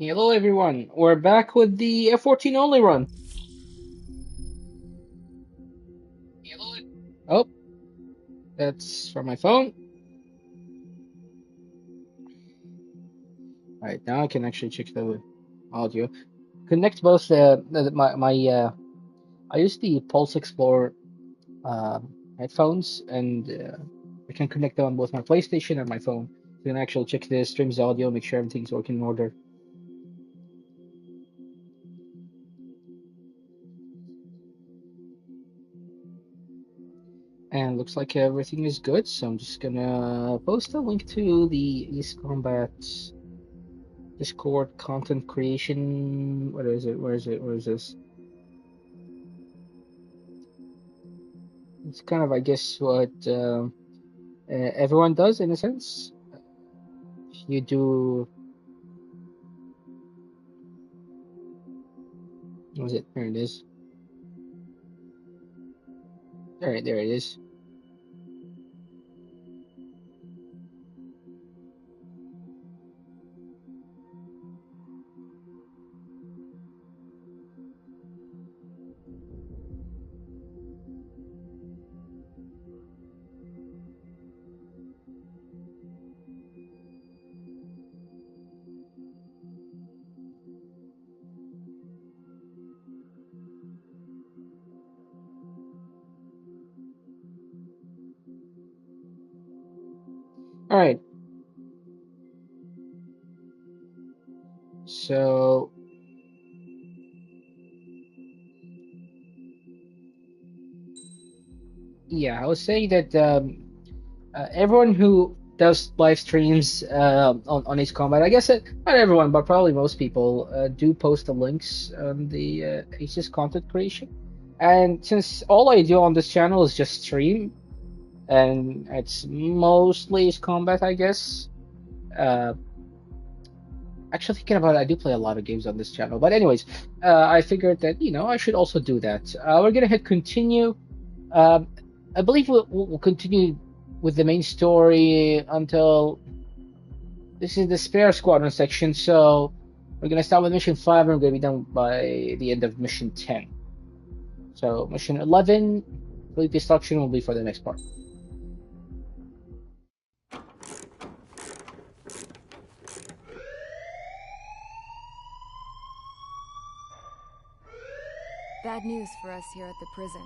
Hello everyone, we're back with the F-14 only run. Oh, that's from my phone. All right, now I can actually check the audio. Connect both I use the Pulse Explorer headphones and I can connect them on both my PlayStation and my phone. So I can actually check the stream's audio, make sure everything's working in order. And looks like everything is good, so I'm just gonna post a link to the East Combat Discord content creation. What is it? Where is it? Where is this? It's kind of, I guess, what everyone does in a sense. You do, what was it? There it is. All right, there it is. All right, so yeah, I was saying that everyone who does live streams on Ace Combat, I guess not everyone, but probably most people do post the links on the Ace's content creation. And since all I do on this channel is just stream, and it's mostly Ace Combat, I guess. Uh, Actually, thinking about it, I do play a lot of games on this channel. But anyways, I figured that I should also do that. We're gonna hit continue. Um, I believe we'll continue with the main story until this is the spare squadron section. So we're gonna start with mission 5 and we're gonna be done by the end of mission 10. So mission 11, I believe the instruction will be for the next part. Bad news for us here at the prison.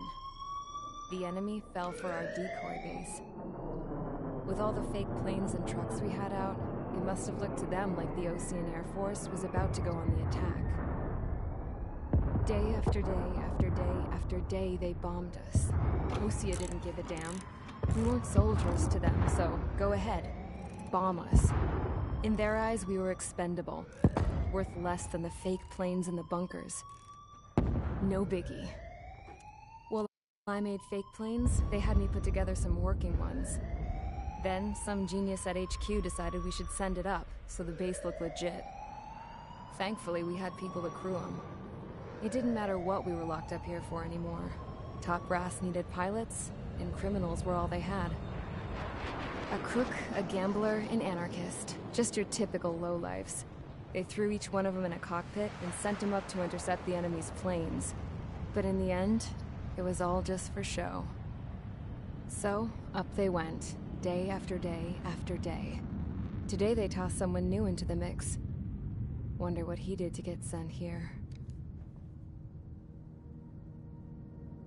The enemy fell for our decoy base. With all the fake planes and trucks we had out, it must have looked to them like the Ocean Air Force was about to go on the attack. Day after day after day after day, they bombed us. Osea didn't give a damn. We weren't soldiers to them, so go ahead. Bomb us. In their eyes, we were expendable. Worth less than the fake planes in the bunkers. No biggie. While I made fake planes, they had me put together some working ones. Then, some genius at HQ decided we should send it up, so the base looked legit. Thankfully, we had people to crew them. It didn't matter what we were locked up here for anymore. Top brass needed pilots, and criminals were all they had. A crook, a gambler, an anarchist. Just your typical lowlifes. They threw each one of them in a cockpit and sent them up to intercept the enemy's planes. But in the end, it was all just for show. So, up they went, day after day after day. Today they tossed someone new into the mix. Wonder what he did to get sent here.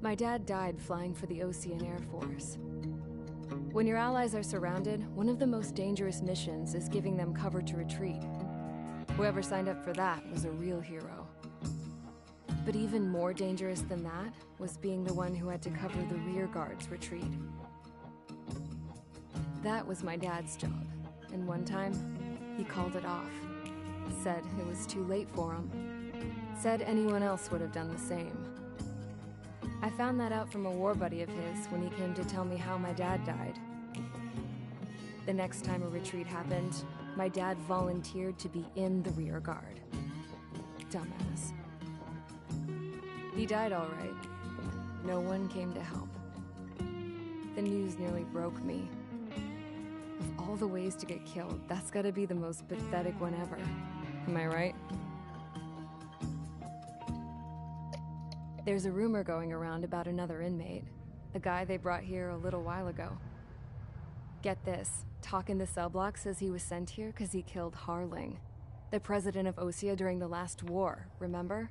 My dad died flying for the Ocean Air Force. When your allies are surrounded, one of the most dangerous missions is giving them cover to retreat. Whoever signed up for that was a real hero. But even more dangerous than that was being the one who had to cover the rear guard's retreat. That was my dad's job, and one time, he called it off. Said it was too late for him. Said anyone else would have done the same. I found that out from a war buddy of his when he came to tell me how my dad died. The next time a retreat happened, my dad volunteered to be in the rear guard. Dumbass. He died all right. No one came to help. The news nearly broke me. Of all the ways to get killed, that's gotta be the most pathetic one ever. Am I right? There's a rumor going around about another inmate. The guy they brought here a little while ago. Get this. Talk in the cell block says he was sent here because he killed Harling, the president of Osea during the last war, remember?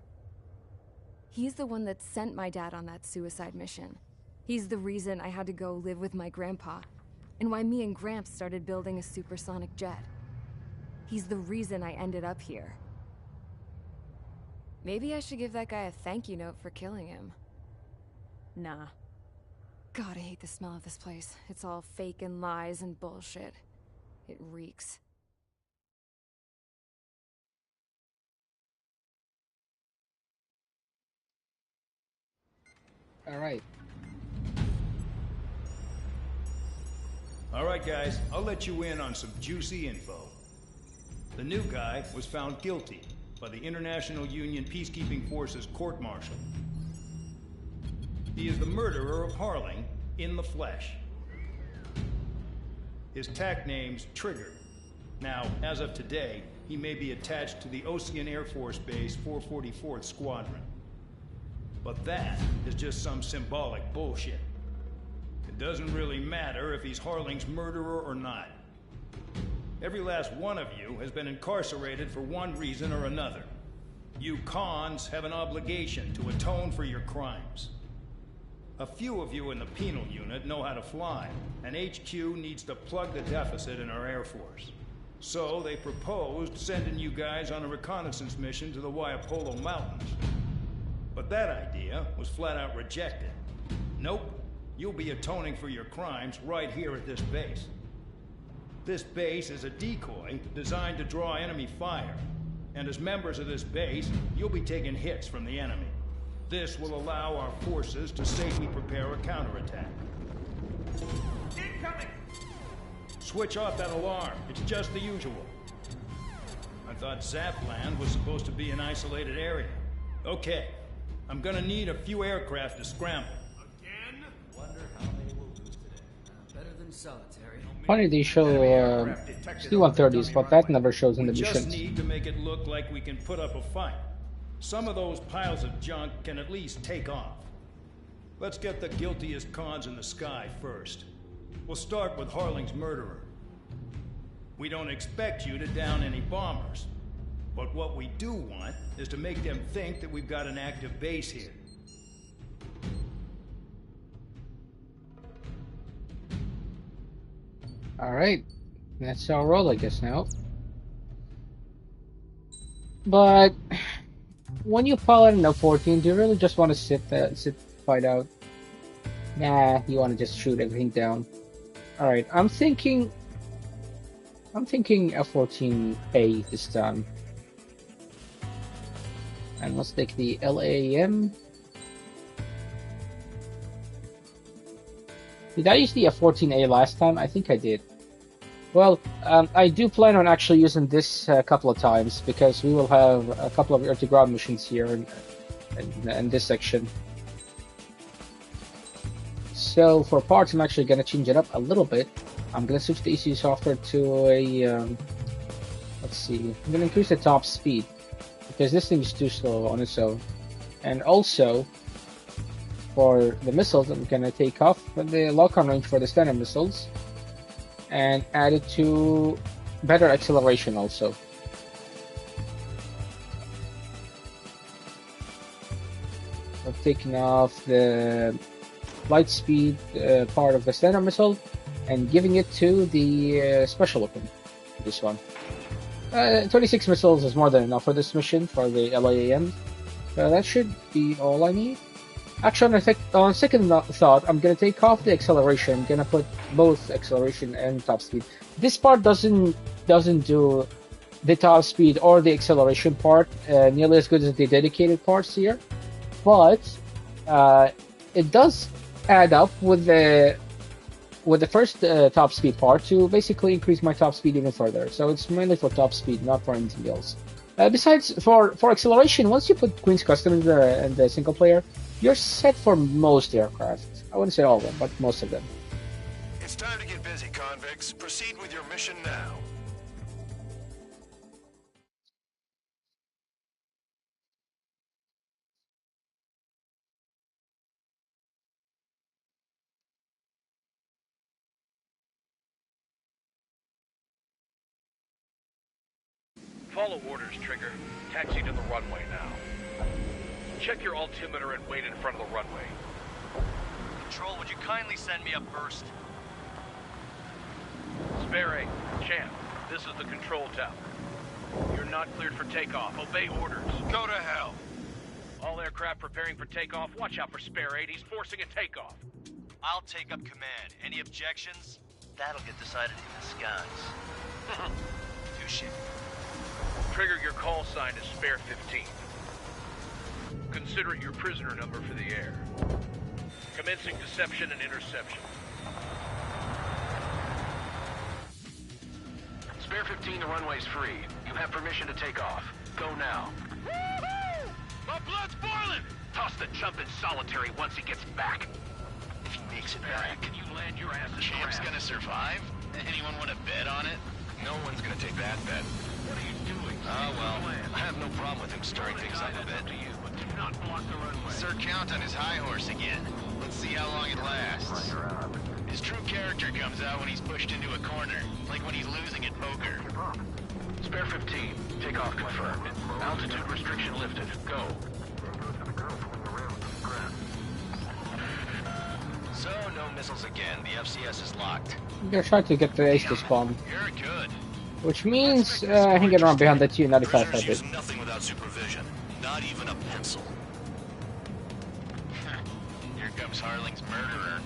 He's the one that sent my dad on that suicide mission. He's the reason I had to go live with my grandpa, and why me and Gramps started building a supersonic jet. He's the reason I ended up here. Maybe I should give that guy a thank you note for killing him. Nah. God, I hate the smell of this place. It's all fake and lies and bullshit. It reeks. All right. All right, guys, I'll let you in on some juicy info. The new guy was found guilty by the International Union Peacekeeping Forces court-martial. He is the murderer of Harling in the flesh. His TAC name's Trigger. Now, as of today, he may be attached to the Ocean Air Force Base 444th Squadron. But that is just some symbolic bullshit. It doesn't really matter if he's Harling's murderer or not. Every last one of you has been incarcerated for one reason or another. You cons have an obligation to atone for your crimes. A few of you in the penal unit know how to fly, and HQ needs to plug the deficit in our Air Force. So they proposed sending you guys on a reconnaissance mission to the Waiapolo Mountains. But that idea was flat out rejected. Nope, you'll be atoning for your crimes right here at this base. This base is a decoy designed to draw enemy fire. And as members of this base, you'll be taking hits from the enemy. This will allow our forces to safely prepare a counterattack. Incoming! Switch off that alarm. It's just the usual. I thought Zapland was supposed to be an isolated area. Okay, I'm gonna need a few aircraft to scramble. Again? Wonder how they will lose today. Better than solitary. Funny they show C-130s, but that never shows in the We just missions. need to make it look like we can put up a fight. Some of those piles of junk can at least take off. Let's get the guiltiest cons in the sky first. We'll start with Harling's murderer. We don't expect you to down any bombers. But what we do want is to make them think that we've got an active base here. Alright, that's our role, I guess, now. But when you pilot an F-14, do you really just want to sit fight out? Nah, you want to just shoot everything down. Alright, I'm thinking F-14A this time. And let's take the LAM. Did I use the F-14A last time? I think I did. Well, I do plan on actually using this a couple of times because we will have a couple of air-to-ground missions here in this section. So for parts, I'm actually going to change it up a little bit. I'm going to switch the ECU software to a, let's see, I'm going to increase the top speed because this thing is too slow on its own. And also, for the missiles, I'm going to take off the lock-on range for the standard missiles and add it to better acceleration also. I've taken off the light speed part of the standard missile and giving it to the special weapon, this one. 26 missiles is more than enough for this mission, for the LAM. That should be all I need. Actually, on second thought, I'm gonna take off the acceleration. I'm gonna put both acceleration and top speed. This part doesn't do the top speed or the acceleration part nearly as good as the dedicated parts here, but it does add up with the first top speed part to basically increase my top speed even further. So it's mainly for top speed, not for anything else. Besides, for acceleration, once you put Queen's Custom in the single player, you're set for most aircraft. I wouldn't say all of them, but most of them. It's time to get busy, convicts. Proceed with your mission now. Follow orders, Trigger. Taxi to the runway now. Check your altimeter and wait in front of the runway. Control, would you kindly send me up first? Spare 8, Champ, this is the control tower. You're not cleared for takeoff. Obey orders. Go to hell. All aircraft preparing for takeoff. Watch out for Spare 8. He's forcing a takeoff. I'll take up command. Any objections? That'll get decided in the skies. Touche. Trigger, your call sign is Spare 15. Consider it your prisoner number for the air. Commencing deception and interception. Spare 15, the runway's free. You have permission to take off. Go now. Woohoo! My blood's boiling! Toss the chump in solitary once he gets back. If he makes it back, Can you land your ass in Champ's grass? gonna survive? Anyone want to bet on it? No one's gonna take that bet. What are you doing? Oh, well, I have no problem with him stirring things up a bit. To you, but do not block the runway. Sir Count on his high horse again. Let's see how long it lasts. His true character comes out when he's pushed into a corner, like when he's losing at poker. Spare 15, takeoff confirmed. Altitude restriction lifted. Go. So, no missiles again. The FCS is locked. They're trying to get the ace to spawn, You're good. which means hanging around behind the T-95 Prisoners habit. use nothing without supervision. Not even a pencil. Here comes Harling's murderer.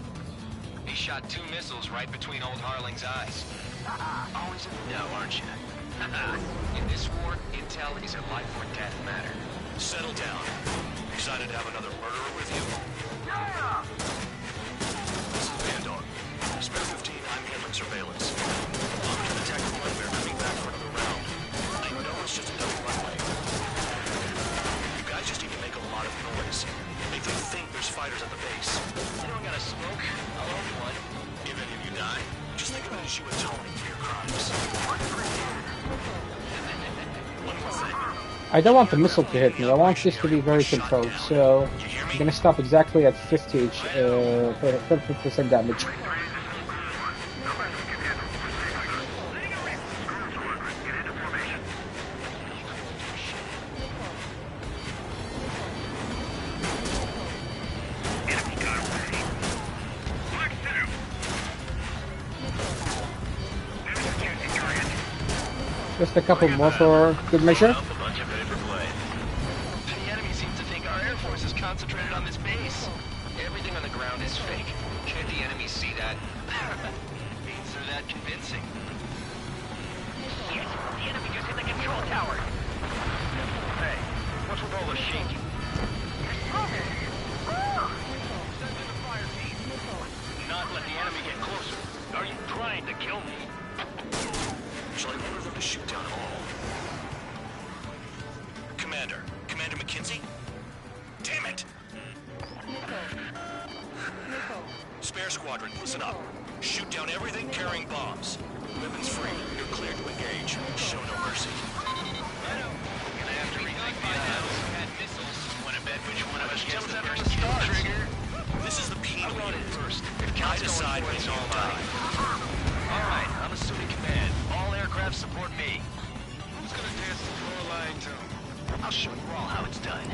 He shot 2 missiles right between old Harling's eyes. Always in the know, aren't you? In this war, intel is a life or death matter. Settle down. Excited to have another murderer with you? This is Vandog. Spare 15, I'm handling surveillance. Bombers have attacked the runway coming back for another round. I know it's just a double runway. You guys just need to make a lot of noise. Make them think there's fighters at the base. You don't gotta smoke. I'll own one. If any of you die, just think of it as you atoning for your crimes. One more thing. I don't want the missile to hit me. I want this to be very controlled, so I'm gonna stop exactly at 50% damage. Just a couple more for good measure. A bunch of ready for play. The enemy seems to think our Air Force is concentrated on this base. Everything on the ground is fake. Can't the enemy see that? Means they're that convincing. Yes, the enemy just hit the control tower. Hey, what's with all the shaking? Not let the enemy get closer. Are you trying to kill me? Shall I order them to shoot down all? Commander McKinsey? Damn it! Spare squadron, listen up. Shoot down everything carrying bombs. Weapons free. You're cleared to engage. Show no mercy. Gonna have to rethink the odds. Had missiles. Wanna bet which one of us gets the Tell us first kill, start. Trigger? This is the penal I want it unit. first. If I decide when it's you all die. mine. Alright, I'm assuming command. All aircraft support me. Who's gonna dance the floor line to? I'll show you all how it's done.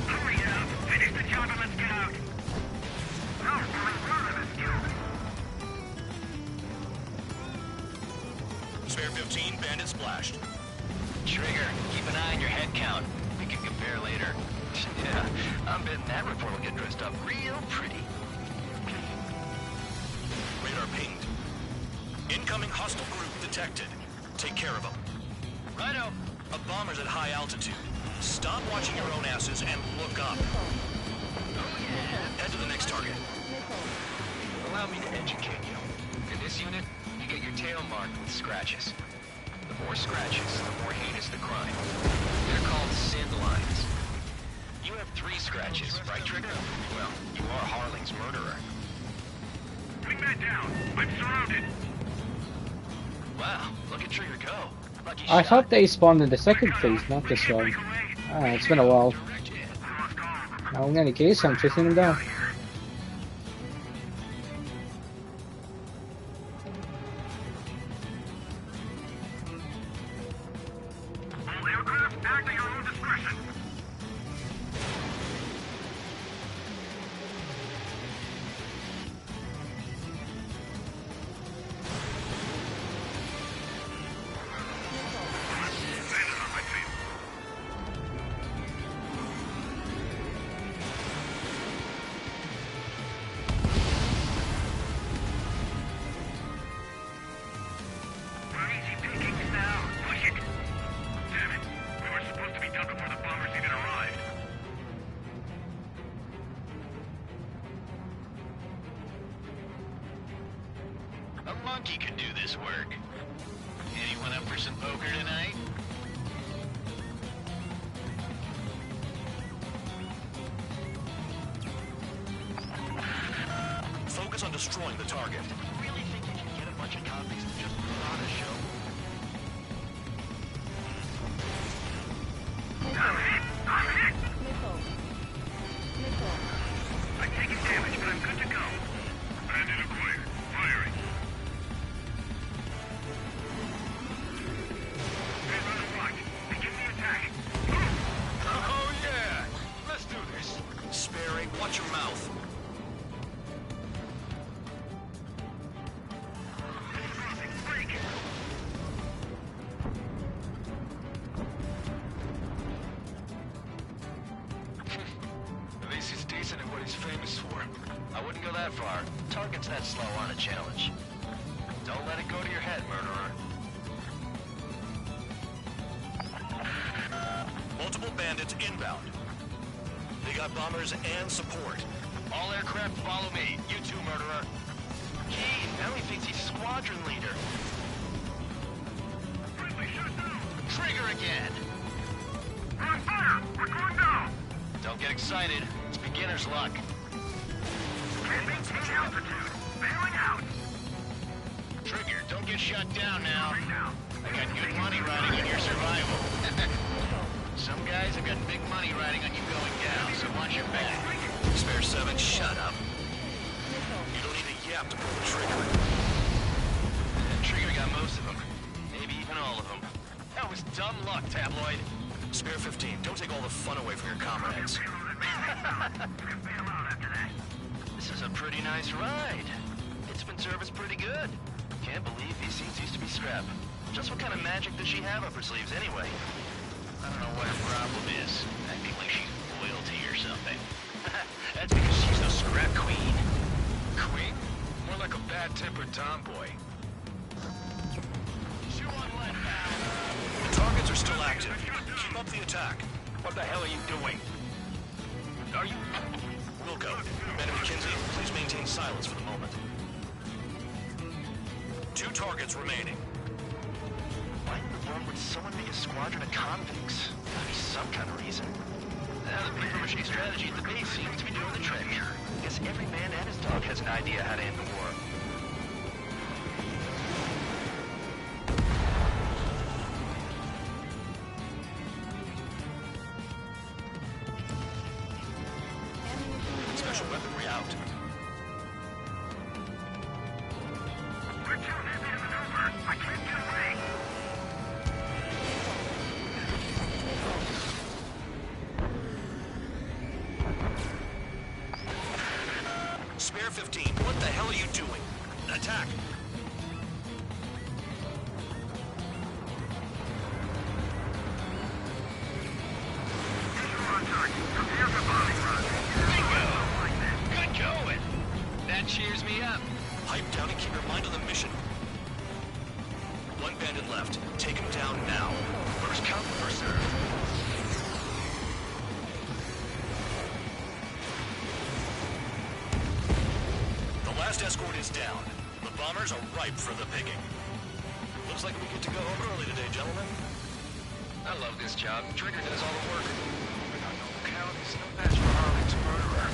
Hurry up! Finish the job and let's get out! Spare 15, bandit splashed. Trigger, keep an eye on your head count. We can compare later. Yeah, I'm betting that report will get dressed up real pretty. Radar pinged. Incoming hostile group detected. Take care of them. Righto. A bomber's at high altitude. Stop watching your own asses and look up. Head to the next target. Allow me to educate you. In this unit, you get your tail marked with scratches. The more scratches, the more heinous the crime. They're called sin lines. You have 3 scratches, right, Trigger? Well, you are Harling's murderer. Bring that down! I'm surrounded! Wow, look at Trigger go. Lucky I shot. thought they spawned in the second phase, not this one. It's been a while. Direct hit. Now, in any case, I'm chasing them down. monkey could do this work. Anyone up for some poker tonight? Focus on destroying the target. Really think you can get a bunch of convicts to just put on a show? Nickel. Nickel. I'm taking damage, but I'm good to go. Bandit acquired. Firing. Hey, run and watch. Begin the attack. Oh yeah! Let's do this. Sperry, watch your mouth. At least he's decent at what he's famous for. I wouldn't go that far. Targets that slow aren't a challenge. Don't let it go to your head, murderer. Multiple bandits inbound. They got bombers and support. All aircraft follow me. You too, murderer. Gee, now he thinks he's squadron leader. Trigger again. We're on fire! We're going down! Don't get excited. It's beginner's luck. Can't maintain altitude. Bailing out. Trigger, don't get shut down now. Moving down. I got good money riding on your survival. Some guys have got big money riding on you going down, so watch your back. Spare 7, shut up. Nickel. You don't need a yap to pull the trigger. Trigger got most of them. Maybe even all of them. That was dumb luck, Tabloid. Spare 15, don't take all the fun away from your comrades. Bail out after that. This is a pretty nice ride. It's been serviced pretty good. Can't believe these seats used to be scrap. Just what kind of magic does she have up her sleeves anyway? I don't know what her problem is. Acting like she's royalty or something. That's because she's the scrap queen. Queen? More like a bad-tempered tomboy. Shoe on left now. The targets are still active. Keep up the attack. What the hell are you doing? Are you... Wilco, Men of McKinsey, please maintain silence for the moment. 2 targets remaining. Why in the world would someone make a squadron of convicts? Gotta be some kind of reason. Now, the paper-mache strategy at the base seems to be doing the trick. Guess every man and his dog has an idea how to end the war. Special weaponry out. We're too busy to maneuver. I can't get away. Spare 15, what the hell are you doing? Attack! Visual on target. Prepare for bombing run. Good going! That cheers me up. Pipe down and keep your mind on the mission. 1 bandit left. Take him down now. First come, first serve. The last escort is down. The bombers are ripe for the picking. Looks like we get to go home early today, gentlemen. I love this job. Trigger does all the work. We got no counties, no match for Harley's murderer.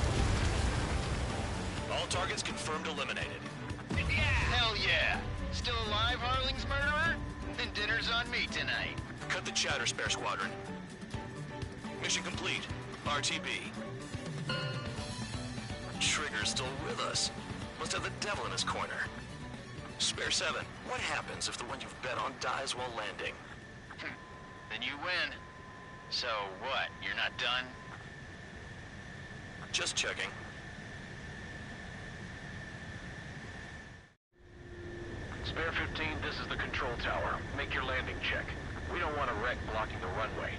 All targets confirmed eliminated. Hell yeah! Still alive, Harling's murderer? Then dinner's on me tonight. Cut the chatter, Spare Squadron. Mission complete. RTB. Trigger's still with us. Must have the devil in his corner. Spare 7, what happens if the one you've bet on dies while landing? Then you win. So what, you're not done? Just checking. Spare 15, this is the control tower. Make your landing check. We don't want a wreck blocking the runway.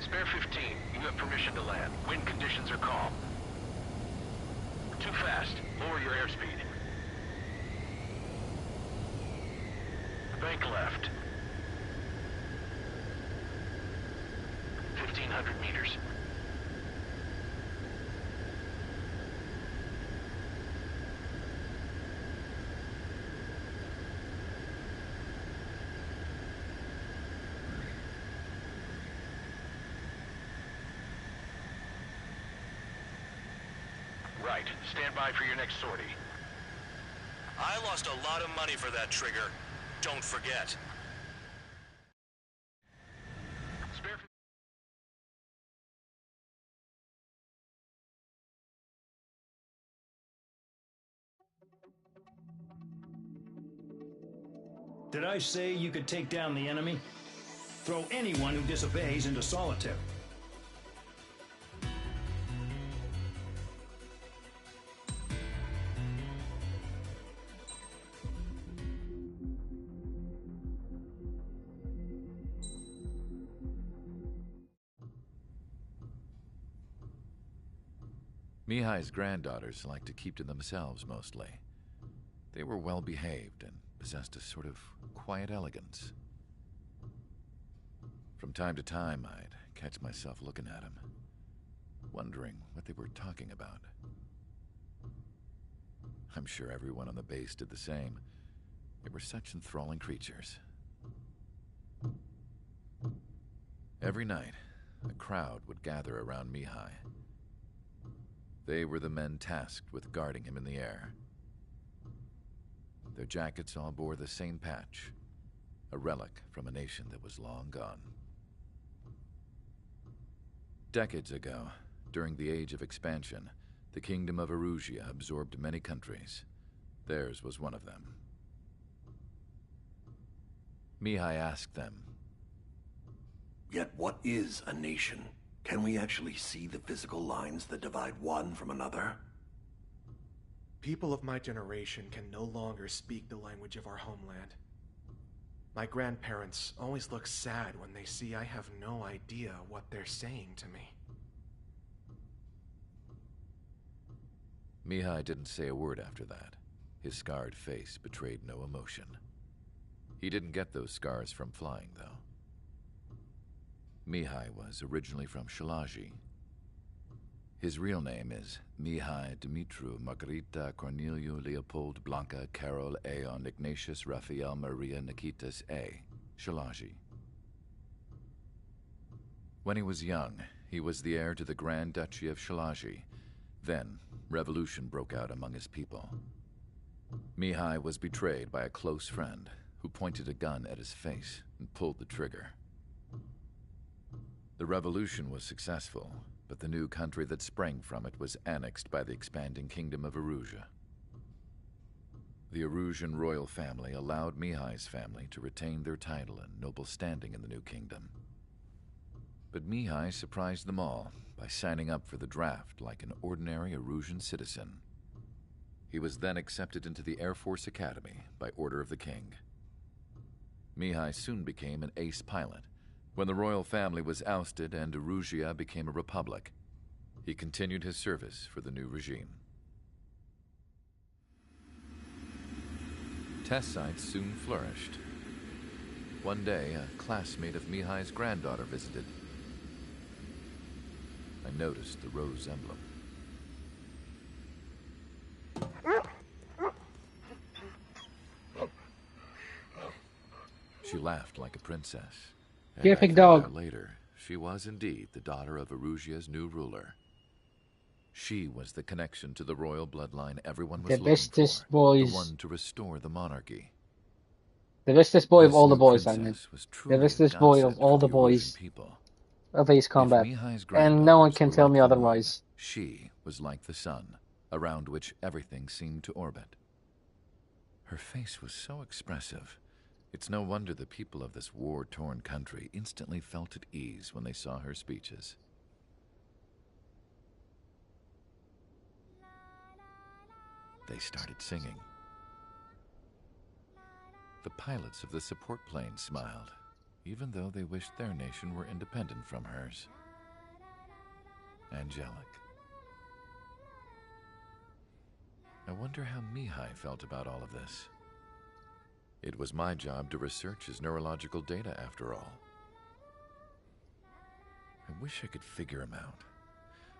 Spare 15, you have permission to land. Wind conditions are calm. Too fast. Lower your airspeed. Bank left. 1,500 meters. point. Stand by for your next sortie. I lost a lot of money for that trigger. Don't forget. Spare... Did I say you could take down the enemy? Throw anyone who disobeys into solitary. Mihai's granddaughters liked to keep to themselves mostly. They were well behaved and possessed a sort of quiet elegance. From time to time, I'd catch myself looking at them, wondering what they were talking about. I'm sure everyone on the base did the same. They were such enthralling creatures. Every night, a crowd would gather around Mihai. They were the men tasked with guarding him in the air. Their jackets all bore the same patch, a relic from a nation that was long gone. Decades ago, during the Age of Expansion, the Kingdom of Erusia absorbed many countries. Theirs was one of them. Mihai asked them, "Yet what is a nation? Can we actually see the physical lines that divide one from another?" People of my generation can no longer speak the language of our homeland. My grandparents always look sad when they see I have no idea what they're saying to me. Mihai didn't say a word after that. His scarred face betrayed no emotion. He didn't get those scars from flying, though. Mihai was originally from Shalaji. His real name is Mihai Dumitru Margarita Corneliu Leopold Blanca Carol Aeon Ignatius Raphael Maria Nikitas A. Shalaji. When he was young, he was the heir to the Grand Duchy of Shalaji. Then, revolution broke out among his people. Mihai was betrayed by a close friend who pointed a gun at his face and pulled the trigger. The revolution was successful, but the new country that sprang from it was annexed by the expanding Kingdom of Erusia. The Erusian royal family allowed Mihai's family to retain their title and noble standing in the new kingdom. But Mihai surprised them all by signing up for the draft like an ordinary Erusian citizen. He was then accepted into the Air Force Academy by order of the king. Mihai soon became an ace pilot. When the royal family was ousted and Erusia became a republic, he continued his service for the new regime. Test sites soon flourished. One day, a classmate of Mihai's granddaughter visited. I noticed the rose emblem. She laughed like a princess. And I Perfect found dog. out later, she was indeed the daughter of Erusia's new ruler. She was the connection to the royal bloodline everyone was The looking bestest for. boys. The one to restore the monarchy. The bestest boy of This all the new boys, I mean. princess was The truly a bestest boy of godsend all for the Erusian boys people. of Ace If Combat. Mihai's And no one granddaughters can were tell like me the otherwise. moon, she was like the sun, around which everything seemed to orbit. Her face was so expressive. It's no wonder the people of this war-torn country instantly felt at ease when they saw her speeches. They started singing. The pilots of the support plane smiled, even though they wished their nation were independent from hers. Angelic. I wonder how Mihai felt about all of this. It was my job to research his neurological data, after all. I wish I could figure him out.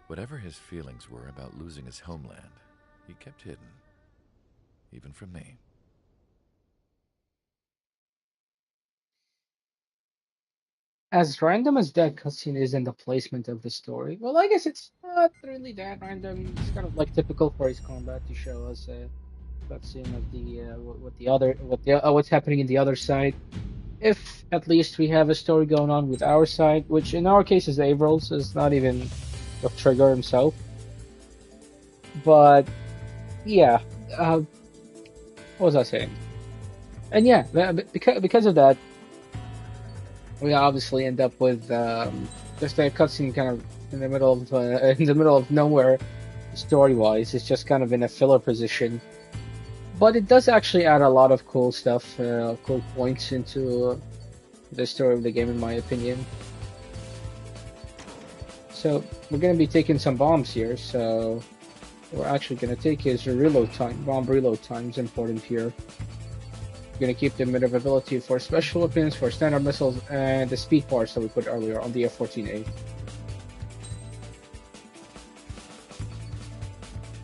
Whatever his feelings were about losing his homeland, he kept hidden, even from me. as random as that cutscene is in the placement of the story, well, I guess it's not really that random. It's kind of like typical for Ace Combat to show us a cutscene of the what's happening in the other side. If at least we have a story going on with our side, which in our case is Averill's, is not even the Trigger himself. But yeah, what was I saying? And yeah, because of that, we obviously end up with just a cutscene kind of in the middle of in the middle of nowhere, story-wise. It's just kind of in a filler position, but it does actually add a lot of cool stuff, cool points into the story of the game, in my opinion. So we're gonna be taking some bombs here. So we're actually gonna take his reload time. Bomb reload time is important here. We're gonna keep the maneuverability for special weapons, for standard missiles, and the speed parts that we put earlier on the F-14A.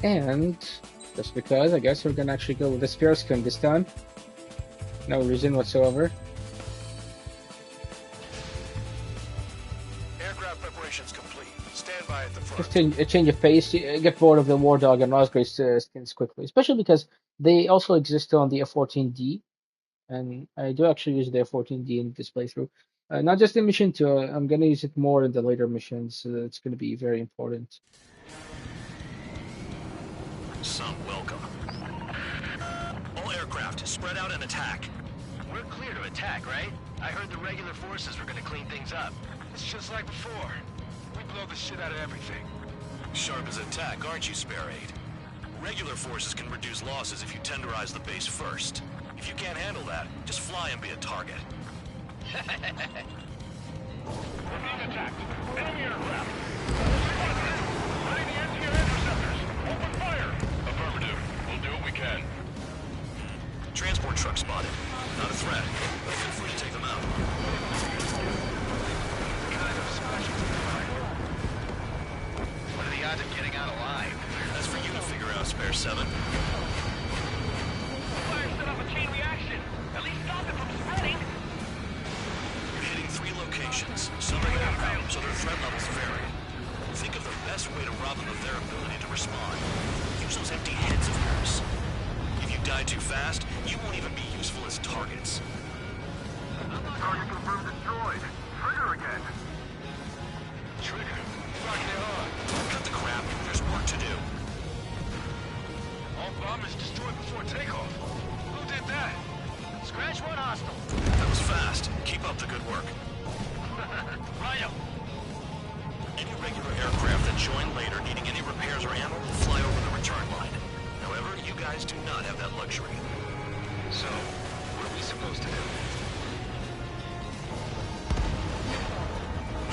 And just because, I guess we're gonna actually go with the spear skin this time. No reason whatsoever. Aircraft preparations complete. Stand by at the front. Just a change of pace. You get bored of the War Dog and Rosgrave's skins quickly, especially because they also exist on the F-14D. And I do actually use the F-14D in this playthrough. Not just in mission 2, I'm going to use it more in the later missions, so it's going to be very important. Some welcome. All aircraft, spread out and attack. We're clear to attack, right? I heard the regular forces were gonna clean things up. It's just like before. We blow the shit out of everything. Sharp as attack, aren't you, Spare 8? Regular forces can reduce losses if you tenderize the base first. If you can't handle that, just fly and be a target. We're being attacked. Enemy aircraft. Ready the anti-air interceptors. Open fire. Affirmative. We'll do what we can. Transport truck spotted. Not a threat, but feel free to take them out. What are the odds of getting out alive? That's for you to figure out, Spare 7. Fire set off a chain reaction. At least stop it from spreading. You're hitting 3 locations. Some are inbound, so their threat levels vary. Think of the best way to rob them of their ability to respond. Use those empty heads of yours. If you die too fast, you won't even be useful as targets. Target confirmed destroyed. Trigger again. Trigger? Rock it on. Cut the crap. There's work to do. All bomb is destroyed before takeoff. Who did that? Scratch one hostile. That was fast. Keep up the good work. Rhino. Any regular aircraft that join later needing any repairs or ammo will fly over the return line. However, you guys do not have that luxury. So, what are we supposed to do?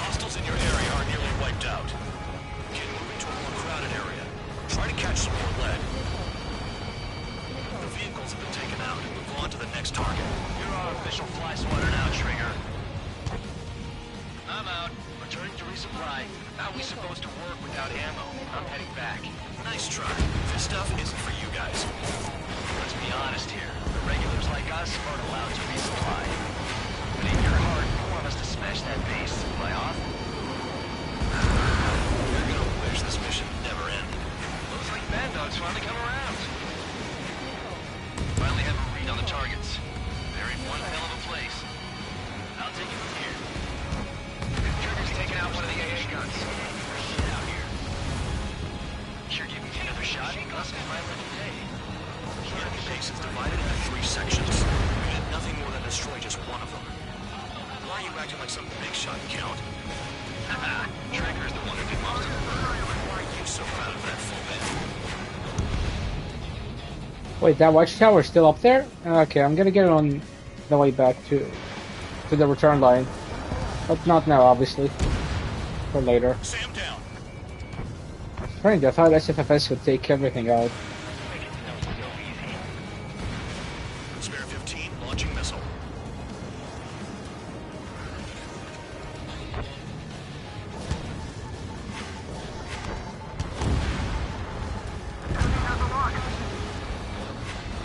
Hostiles in your area are nearly wiped out. Get moving to a more crowded area. Try to catch some more lead. The vehicles have been taken out and move on to the next target. You're our official fly swatter now, Trigger. I'm out. Returning to resupply. How are we supposed to work without ammo? I'm heading back. Nice try. This stuff isn't for you guys. Let's be honest here. The regulars like us aren't allowed to resupply. But in your heart, you want us to smash that base. Am I off? You're gonna wish this mission never ended. Looks like Bad Dog's finally come around. Finally have a read on the targets. They're in one hell of a place. I'll take it from here. Trigger's taking out one of the AA guns. There's shit out here. Sure give me another shot? Must be my lucky day. The enemy base is divided into 3 sections. You did nothing more than destroy just one of them. Why are you acting like some big shot count? Haha, Trigger's the one who did most of the work. Why are you so proud of that full bed? Wait, that watchtower is still up there? Okay, I'm gonna get it on the way back to the return line. But not now, obviously. For later. Sam down. Funny, I thought SFFS would take everything out. Spare 15, launching missile.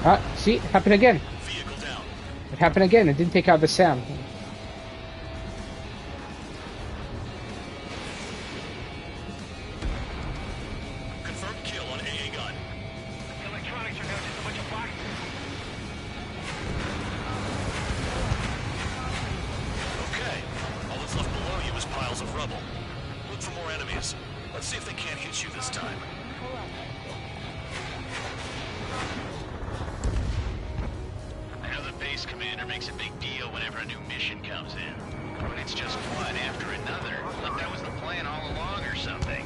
Ah, see? It happened again. Vehicle down. It happened again. It didn't take out the SAM. Commander makes a big deal whenever a new mission comes in. When it's just one after another, like that was the plan all along or something.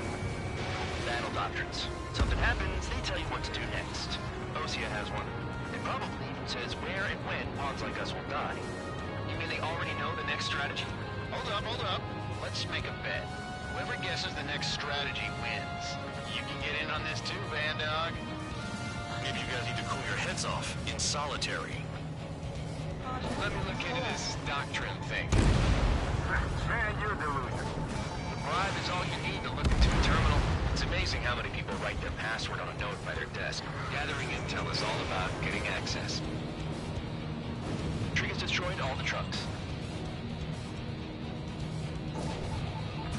Battle doctrines. Something happens, they tell you what to do next. Osea has one. It probably even says where and when pawns like us will die. You mean they already know the next strategy? Hold up. Let's make a bet. Whoever guesses the next strategy wins. You can get in on this too, Bandog. Maybe you guys need to cool your heads off in solitary. Let me look into this doctrine thing. Man, you're delusional. The bribe is all you need to look into a terminal. It's amazing how many people write their password on a note by their desk. Gathering intel is all about getting access. Trigger's destroyed all the trucks.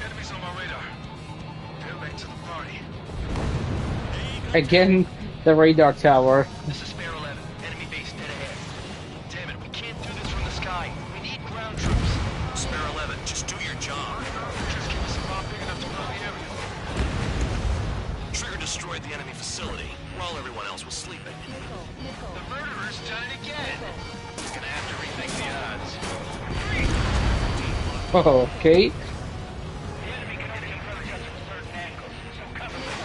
Enemies on my radar. Get back to the party. Again, the radar tower. This is Spare 11. Enemy base dead ahead. Damn it, we can't do this from the sky. We need ground troops. Spare 11, just do your job. Just give us a bomb big enough to blow the area. Trigger destroyed the enemy facility while everyone else was sleeping. The murderer's done it again. He's gonna have to rethink the odds. Oh, okay. The enemy can only approach us from certain angles, so cover them.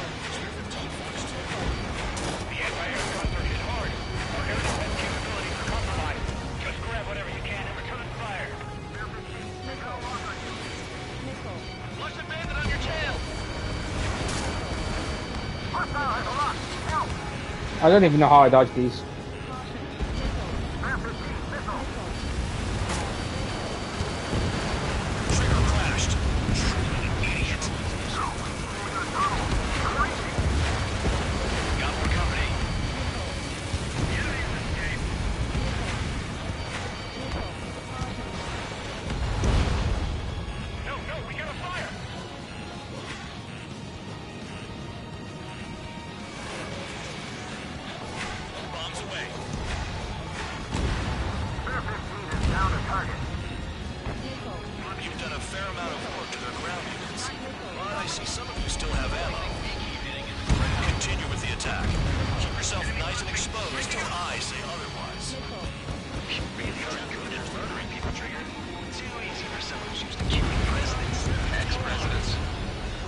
The anti-aircraft are hit hard. Our air defense capabilities are compromised. Just grab whatever you can and return fire. Watch the bandit on your tail. I don't even know how I dodge these. Trigger crashed. Idiot. Got more company. No, we got a fire! Bombs away. Spare 15 is down to target. You've done a fair amount of work to their ground units. But I see some of you still have ammo. Continue with the attack. Keep yourself nice and exposed till I say otherwise. You really are good at murdering people, Trigger. Too easy for someone who's used to killing presidents and ex-presidents.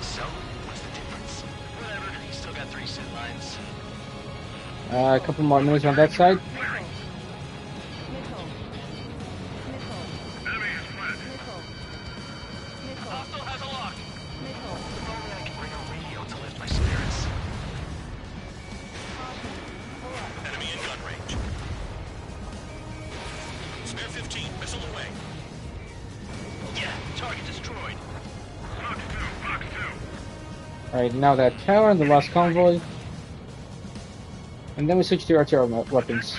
So, what's the difference? Whatever, you still got 3 sit lines. A couple more minutes on that side. Hostile has a lock. If only I could bring a radio to lift my spirits. Enemy in gun range. Spare 15, missile away. Yeah, target destroyed. Box 2. Alright, now that tower and the last convoy. And then we switch to artillery weapons.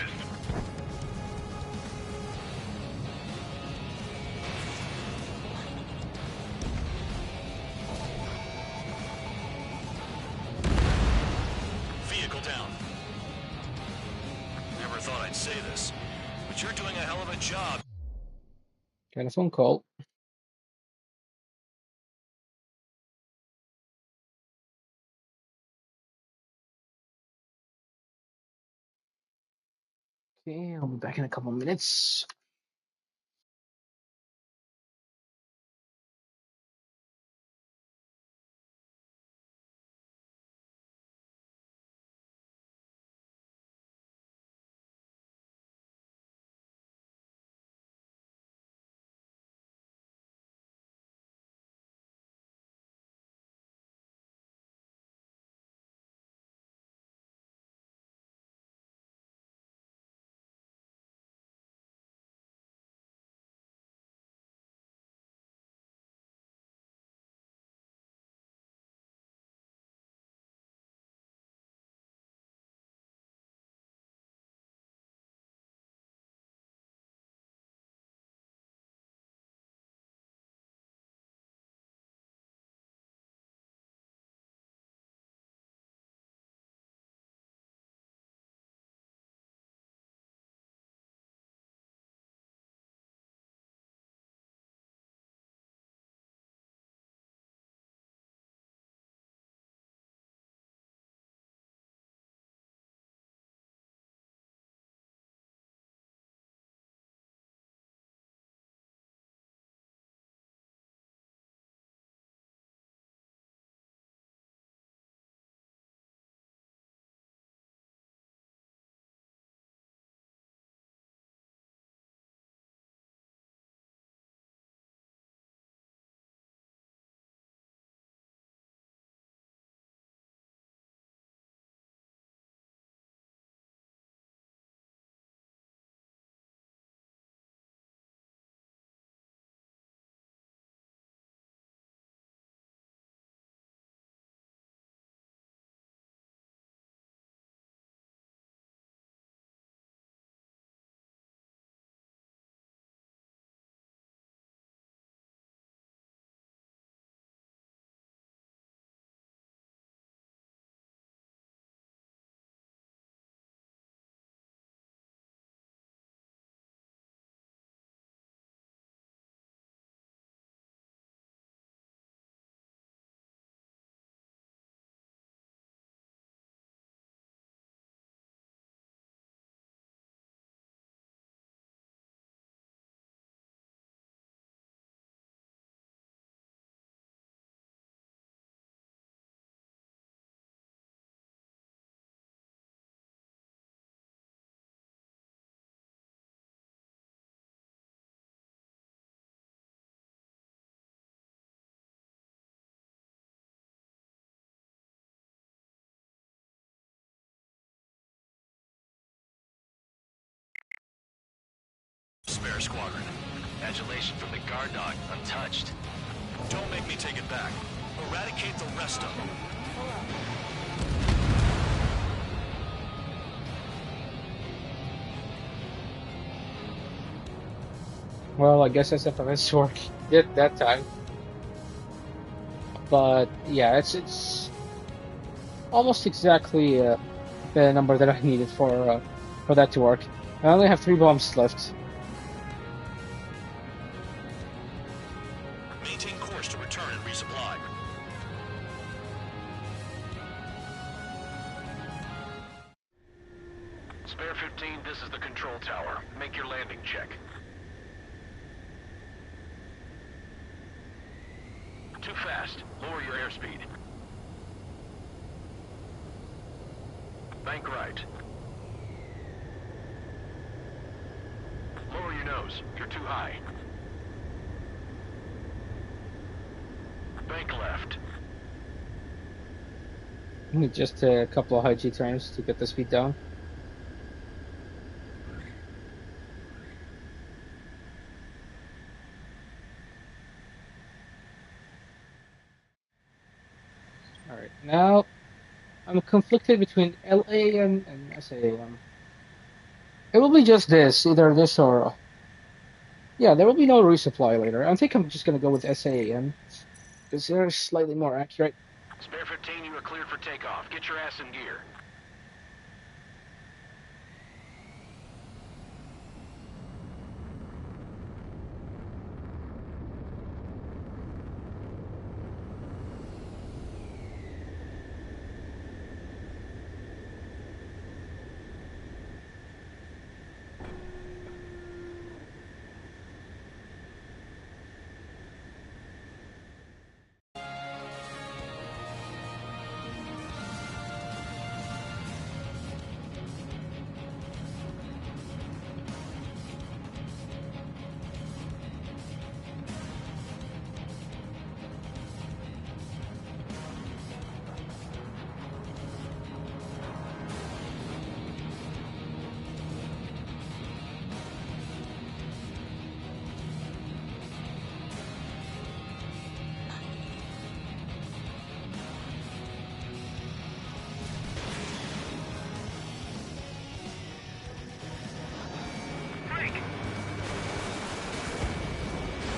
Vehicle down. Never thought I'd say this, but you're doing a hell of a job. Okay, that's one call. Okay, I'll be back in a couple minutes. Adulation from the guard dog, untouched. Don't make me take it back. Eradicate the rest of them. Well, I guess SFMS work did that time. But yeah, it's almost exactly the number that I needed for that to work. I only have 3 bombs left. Maintain course to return and resupply. Spare 15, this is the control tower. Make your landing check. Too fast. Lower your airspeed. Bank right. Lower your nose. You're too high. Bank left. Need just a couple of high G turns to get the speed down. Alright, now I'm conflicted between LAM and SAM. It will be just this, either this or... Yeah, there will be no resupply later. I think I'm just gonna go with SAM, because they're slightly more accurate. Spare 15, you are cleared for takeoff. Get your ass in gear.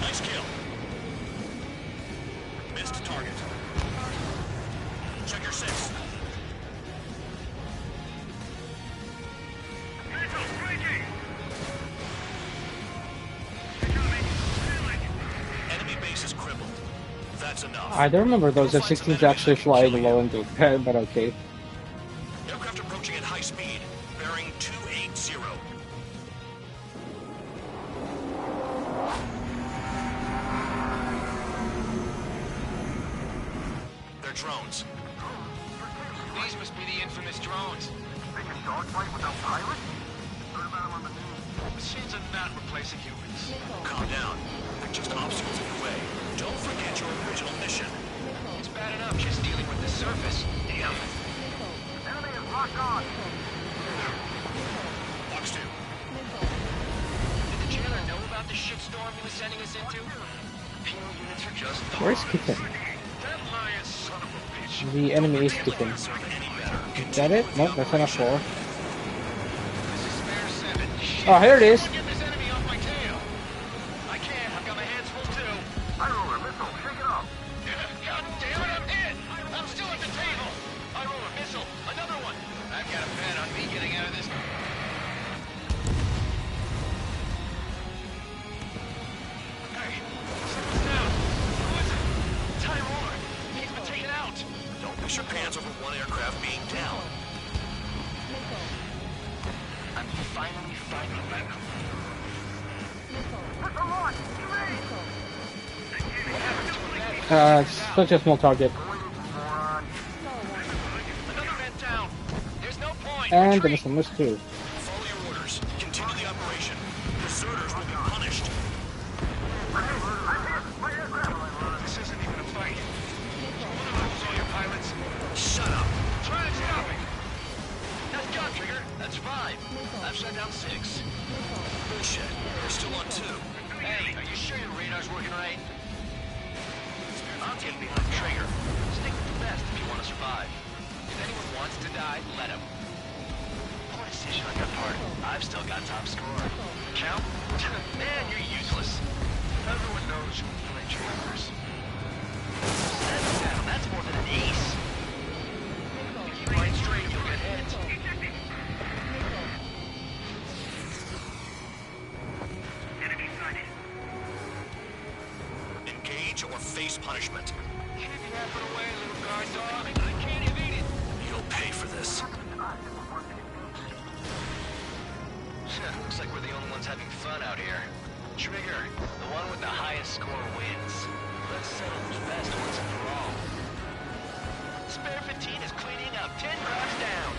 Nice kill. Missed target. Check your 6. Enemy base is crippled. That's enough. I don't remember those F-16s actually flying low into the but okay. Aircraft approaching at high speed, bearing 280. They're drones. These must be the infamous drones. They can dogfight without pilots? Heard about them on the news. Machines are not replacing humans. Calm down. They're just obstacles in the way. Don't forget your original mission. It's bad enough just dealing with the surface. Damn. Enemy is locked on. Box 2. Did the jailer know about the shitstorm he was sending us into? Penal units are just Where's Kitten? That lion son of a bitch. The enemy is Kitten. Is that it? Nope, that's not 4. This is spare 7. Shit. Oh, here it is. Someone get this enemy off my tail. I can't. I've got my hands full too. I roll a missile. Shake it off. God damn it, I'm hit. I'm still at the table. I roll a missile. Another one. I've got a bet on me getting out of this. Hey, someone's down. Who is it? Tyrone. He's been taken out. Don't push your pants over one aircraft being down. I'm finally fighting back. Missile launch. Such a small target. Another vent down. There's no point. And the Retreat. missile missed too. Follow your orders. Continue the operation. Deserters will be punished. This isn't even a fight. One of those all your pilots. Shut up. Try and stop me. That's gun trigger. That's 5. I've shut down 6. Bullshit. We're still on 2. Hey, are you sure your radar's working right? I'm getting behind the trigger. Stick with the best if you want to survive. If anyone wants to die, let him. Poor decision on your part. I've still got top score. Count? Man, you're useless. Everyone knows you play chambers. That's more than an ace. If you fight straight, you'll get hit. Engage or face punishment. Keep yapping away, little guard dog. I can't evade it. You'll pay for this. Looks like we're the only ones having fun out here. Trigger, the one with the highest score wins. Let's settle who's best once and for all. Spare 15 is cleaning up 10 cracks down.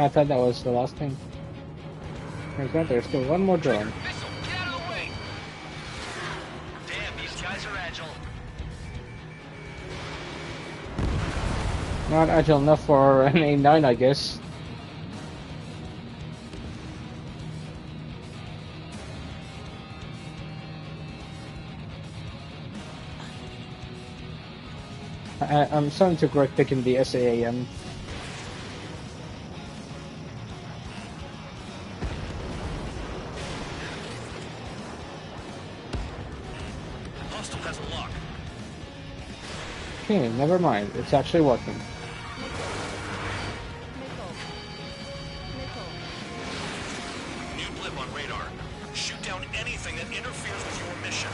I thought that was the last thing. There's still one more drone. Missile, get out of the way! Damn, these guys are agile. Not agile enough for an A9, I guess. I'm starting to regret picking the SAAM. Hostile has a lock. Okay, never mind. It's actually working. New blip on radar. Shoot down anything that interferes with your mission.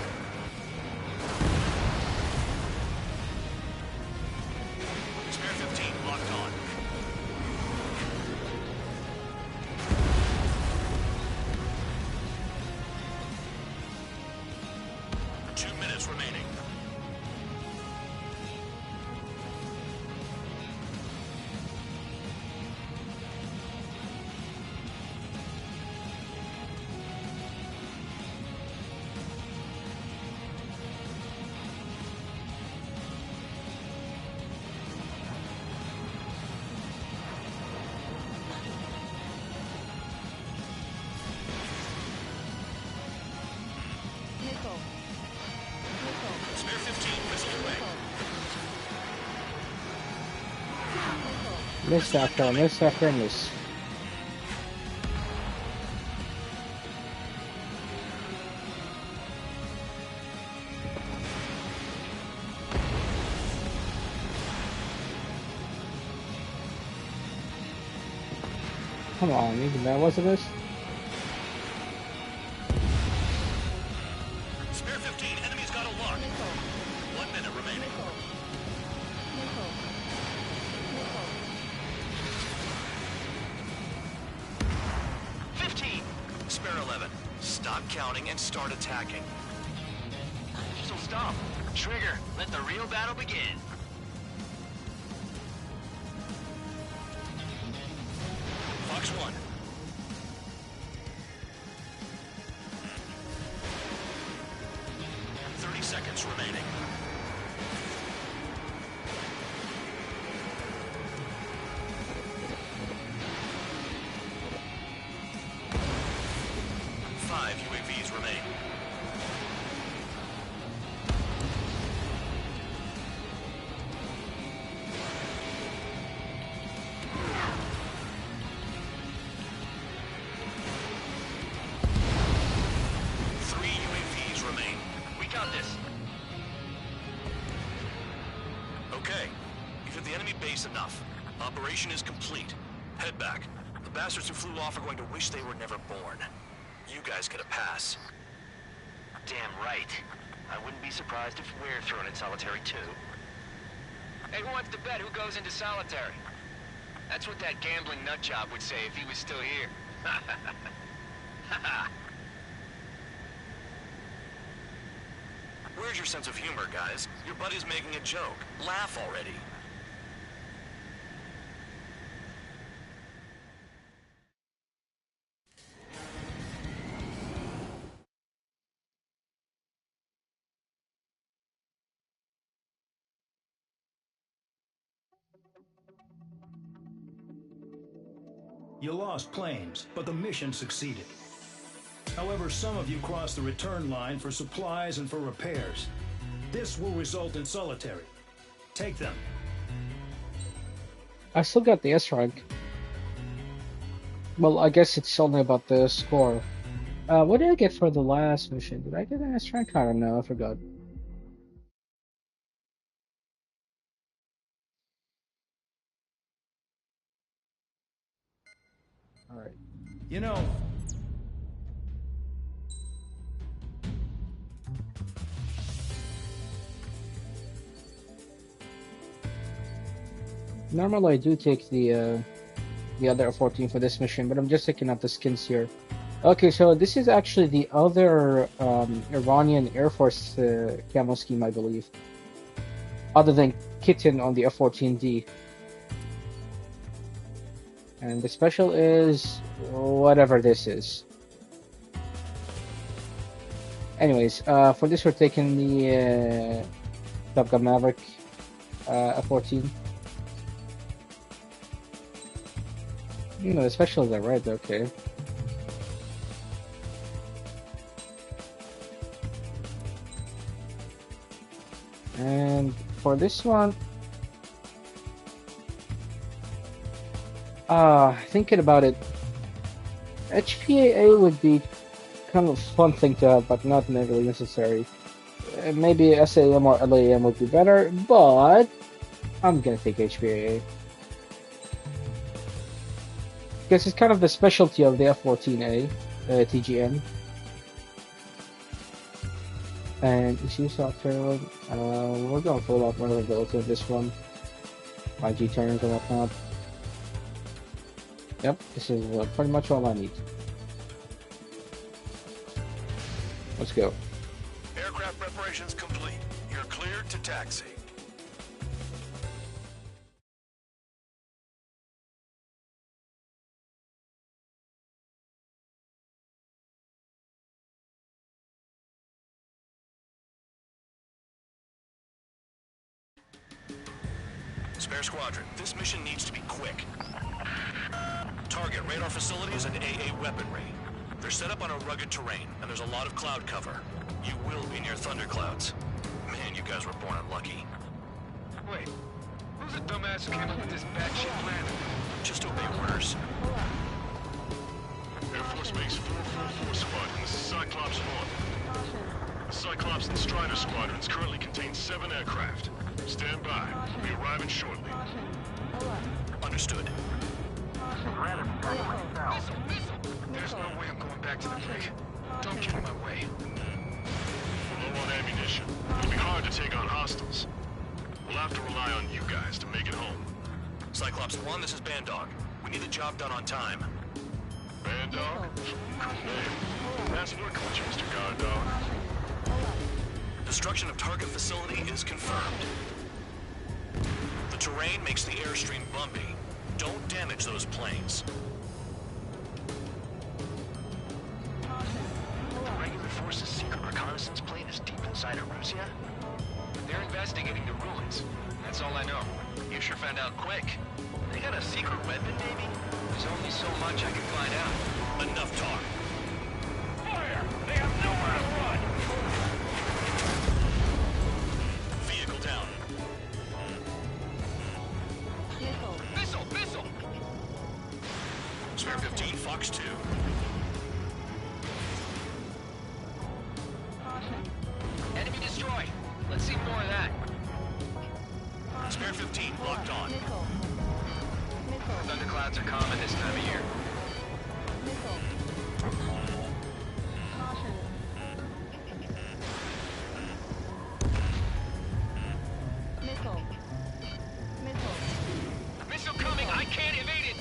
Spare 15 locked on. Two minutes remaining. Spare 15 missile away. Miss after miss after miss. Come on, even that wasn't this? Spare 15, enemy's got a lock. 1 minute remaining. Spare 11. Stop counting and start attacking. So stop. Trigger, let the real battle begin. Fox 1. Seconds remaining. Five UAVs remain. Three UAVs remain. We got this. Okay, you've hit the enemy base enough. Operation is complete. Head back. The bastards who flew off are going to wish they were never born. You guys get a pass. Damn right. I wouldn't be surprised if we're thrown in solitary too. Hey, who wants to bet who goes into solitary? That's what that gambling nutjob would say if he was still here. Where's your sense of humor, guys? Your buddy's making a joke. Laugh already. You lost planes, but the mission succeeded. However, some of you crossed the return line for supplies and for repairs. This will result in solitary. Take them. I still got the S rank. Well, I guess it's only about the score. What did I get for the last mission? Did I get an S rank? I don't know. I forgot. All right. You know, Normally I do take the other F-14 for this mission, but I'm just taking out the skins here. Okay, so this is actually the other Iranian Air Force camo scheme, I believe, other than kitten on the F-14D. And the special is whatever this is. Anyways, for this we're taking the Top Gun Maverick F-14. No, the special is red, okay. And for this one, thinking about it, HPAA would be kind of a fun thing to have, but not really necessary. Maybe SAM or LAM would be better, but I'm gonna take HPAA. Because it's kind of the specialty of the F-14A, TGM. And ECU software, we're going for a lot more ability with this one. 5G turns and whatnot. Yep, this is pretty much all I need. Let's go. Aircraft preparations complete. You're cleared to taxi. Spare Squadron, this mission needs to be quick. Target radar facilities and AA weaponry. They're set up on a rugged terrain, and there's a lot of cloud cover. You will be near thunderclouds. Man, you guys were born unlucky. Wait, who's the dumbass who came up with this batshit plan? Just obey orders. Air Force Base 444 Squadron, this is Cyclops 1. The Cyclops and Strider Squadrons currently contain 7 aircraft. Stand by. We'll be arriving shortly. Understood. There's no way I'm going back to the brig. Don't get in my way. We're low on ammunition. It'll be hard to take on hostiles. We'll have to rely on you guys to make it home. Cyclops 1, this is Bandog. We need the job done on time. Bandog? Cool name. That's working with you, Mr. Guard Dog. Destruction of target facility is confirmed. The terrain makes the airstream bumpy. Don't damage those planes. The regular force's secret reconnaissance plane is deep inside Erusea? They're investigating the ruins. That's all I know. You sure found out quick. They got a secret weapon, maybe? There's only so much I can find out. Enough talk. Fire! They have nowhere to run! Vehicle down. Missile! Missile! Spare 15, Fox 2. Enemy destroyed! Let's see more of that. Spare 15, locked on. Thunderclouds are common this time of year. Missile coming! I can't evade it!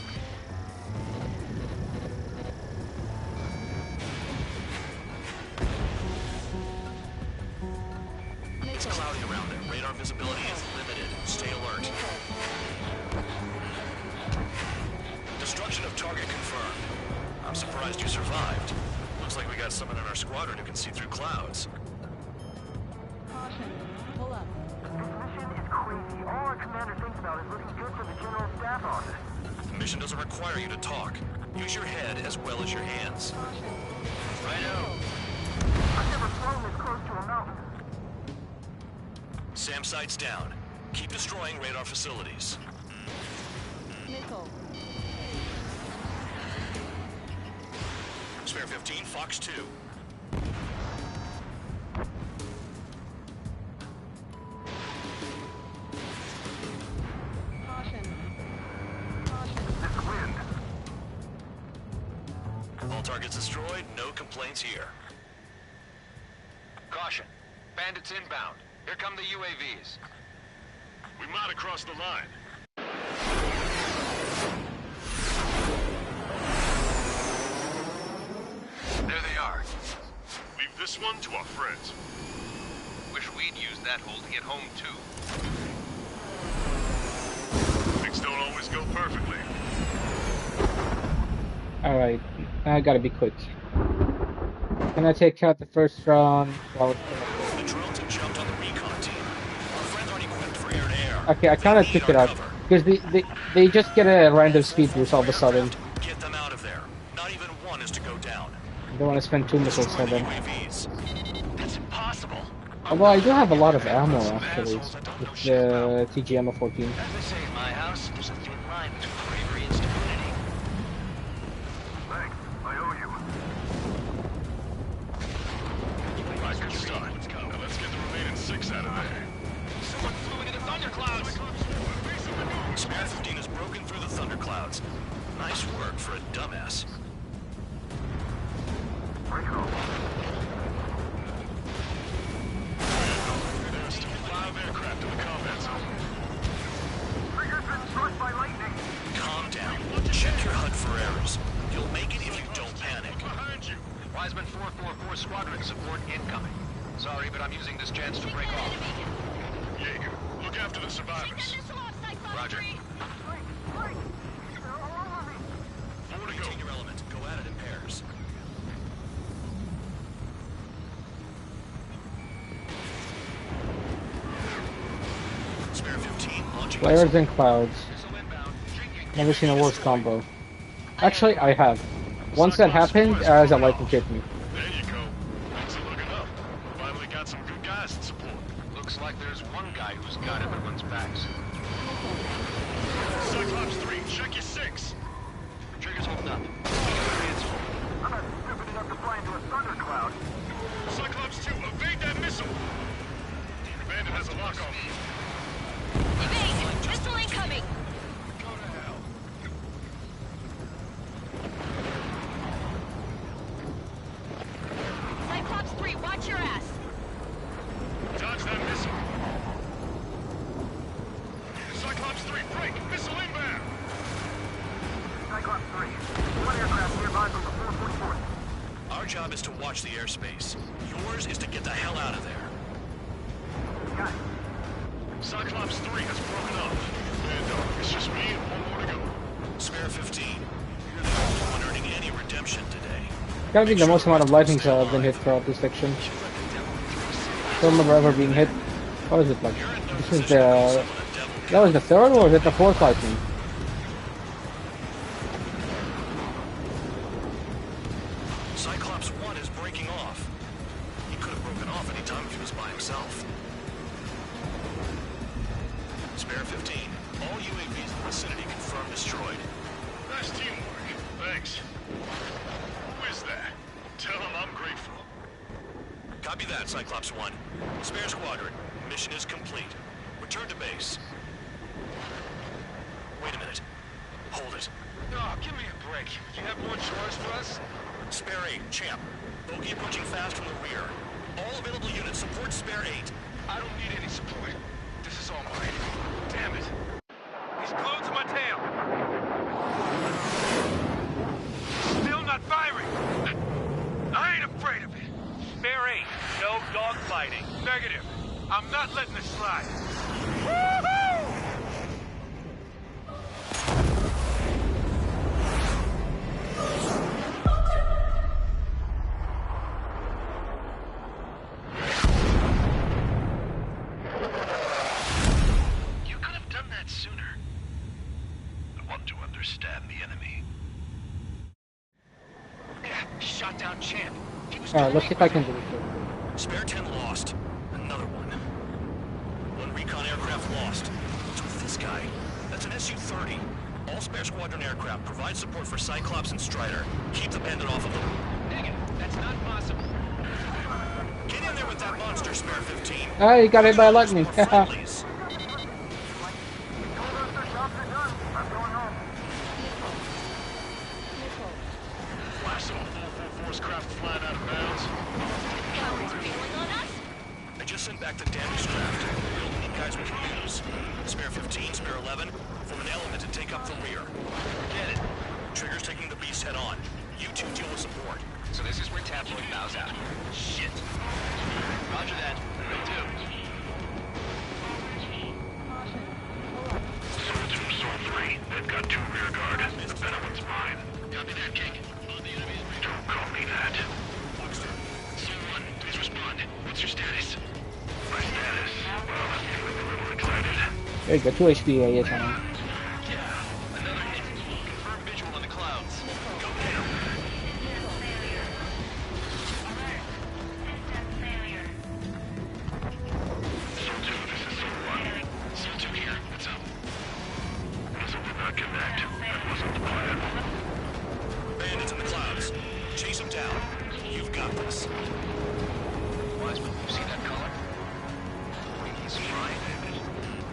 It's cloudy around there. Radar visibility is limited. Stay alert. Destruction of target confirmed. I'm surprised you survived. Looks like we got someone in our squadron who can see through clouds. This mission is crazy. All our commander thinks about is looking good for the General Staff Office. The mission doesn't require you to talk. Use your head as well as your hands. Righto. I've never flown this close to a mountain. SAM sights down. Keep destroying radar facilities. Nickel. Spare 15, Fox 2. This wind. All targets destroyed, no complaints here. Caution. Bandits inbound. Here come the UAVs. We might have crossed the line. There they are. Leave this one to our friends. Wish we'd used that hole to get home, too. Things don't always go perfectly. Alright, I gotta be quick. Can I take out the first round while it's The drones have jumped on the recon team. Our friends aren't equipped for air-to-air. Okay, I kind of They took need it our out. cover. Because they just get a random speed boost all of a sudden. Get them out of there. Not even one is to go down. I don't want to spend 2 missiles Destroy for the them. UAVs. That's impossible. Although I do have a lot of ammo, actually, with the TGM of 14. As they say in my house, there's a thin line between bravery and stupidity. Thanks. I owe you. Right, good start. Now let's get the remaining 6 out of there. Someone flew into the thunderclouds! Spare 15 has broken through the thunderclouds. Nice work for a dumbass. There's still 5 aircraft in the combat zone. Trigger's been struck by lightning. Calm down. Check your HUD for errors. You'll make it if you don't panic. Behind you. Wiseman 444 squadron support incoming. Sorry, but I'm using this chance to break off. Jaeger, look after the survivors. Roger. 4 to go. Maintain your element. Go at it in pairs. Spare 15 launching. Flares and clouds. Never seen a worse combo. Actually, I have. Once that happened, as a lightning hit me. There you go. Things are looking up. Finally got some good guys in support. Looks like there's one guy who's got everyone's backs. Cyclops 3, check your 6. Trigger's holding up. I'm not stupid enough to fly into a thundercloud. Cyclops 2, evade that missile. Bandit has a lock on me. Evade! Missile incoming! Go to hell. Cyclops 3, watch your ass! Dodge that missile. Cyclops 3, break. Missile inbound. Cyclops 3. One aircraft nearby from the 444th. Our job is to watch the airspace. Yours is to get the hell out of there. Got it. Cyclops 3 has broken up. And it's just me and one more to go. Spare 15. You're the only one earning any redemption today. Gotta be the most amount of lightnings I've been hit throughout this section. Don't remember ever being hit. What is it like? This is the... That was the third, or was it the fourth lightning? Cyclops 1 is breaking off. He could have broken off any time if he was by himself. Spare 15. All UAVs in the vicinity confirmed destroyed. Nice teamwork. Thanks. Who is that? Tell him I'm grateful. Copy that, Cyclops 1. Spare squadron. Mission is complete. Return to base. Wait a minute. Hold it. Oh, give me a break. Do you have more chores for us? Spare 8, champ. Bogey approaching fast from the rear. All available units support Spare 8. I don't need any support. This is all mine. Damn it. He's glued to my tail. Still not firing. I ain't afraid of it. Spare 8. No dogfighting. Negative. I'm not letting this slide. Woohoo! You could have done that sooner. I want to understand. Alright, let's see if I can do it. Spare 10 lost. Another one. One recon aircraft lost. What's with this guy? That's an Su-30. All spare squadron aircraft provide support for Cyclops and Strider. Keep the bandit off of them. Negative. That's not possible. Get in there with that monster, Spare 15. Ah, you got hit by lightning. More friendlies. Flash saw 444's craft flying out of bounds. Cowards bailing on us? I just sent back the damaged craft. We only need guys we can use. Spare 15, Spare 11, form an element and take up the rear. Get it. Trigger's taking the beast head on. You two deal with support. So this is where Tabloid bows out. Shit. Roger that. Will do. Soul 2, Soul 3. They've got 2 rear guard. The better one's mine. Copy that, King. Both the enemies. Don't call me that. Soul 1, please respond. What's your status? My status? Well, I'm feeling a little excited. There you go, 2 HP is on. Yeah. Another hit. Confirm visual in the clouds. Go get him. Soul 2, this is Soul 1. Soul 2 here. What's up? Missile did not connect. That wasn't the plan. Bandits in the clouds. Chase them down. You've got this. Wiseman, you see that color? He's flying, David.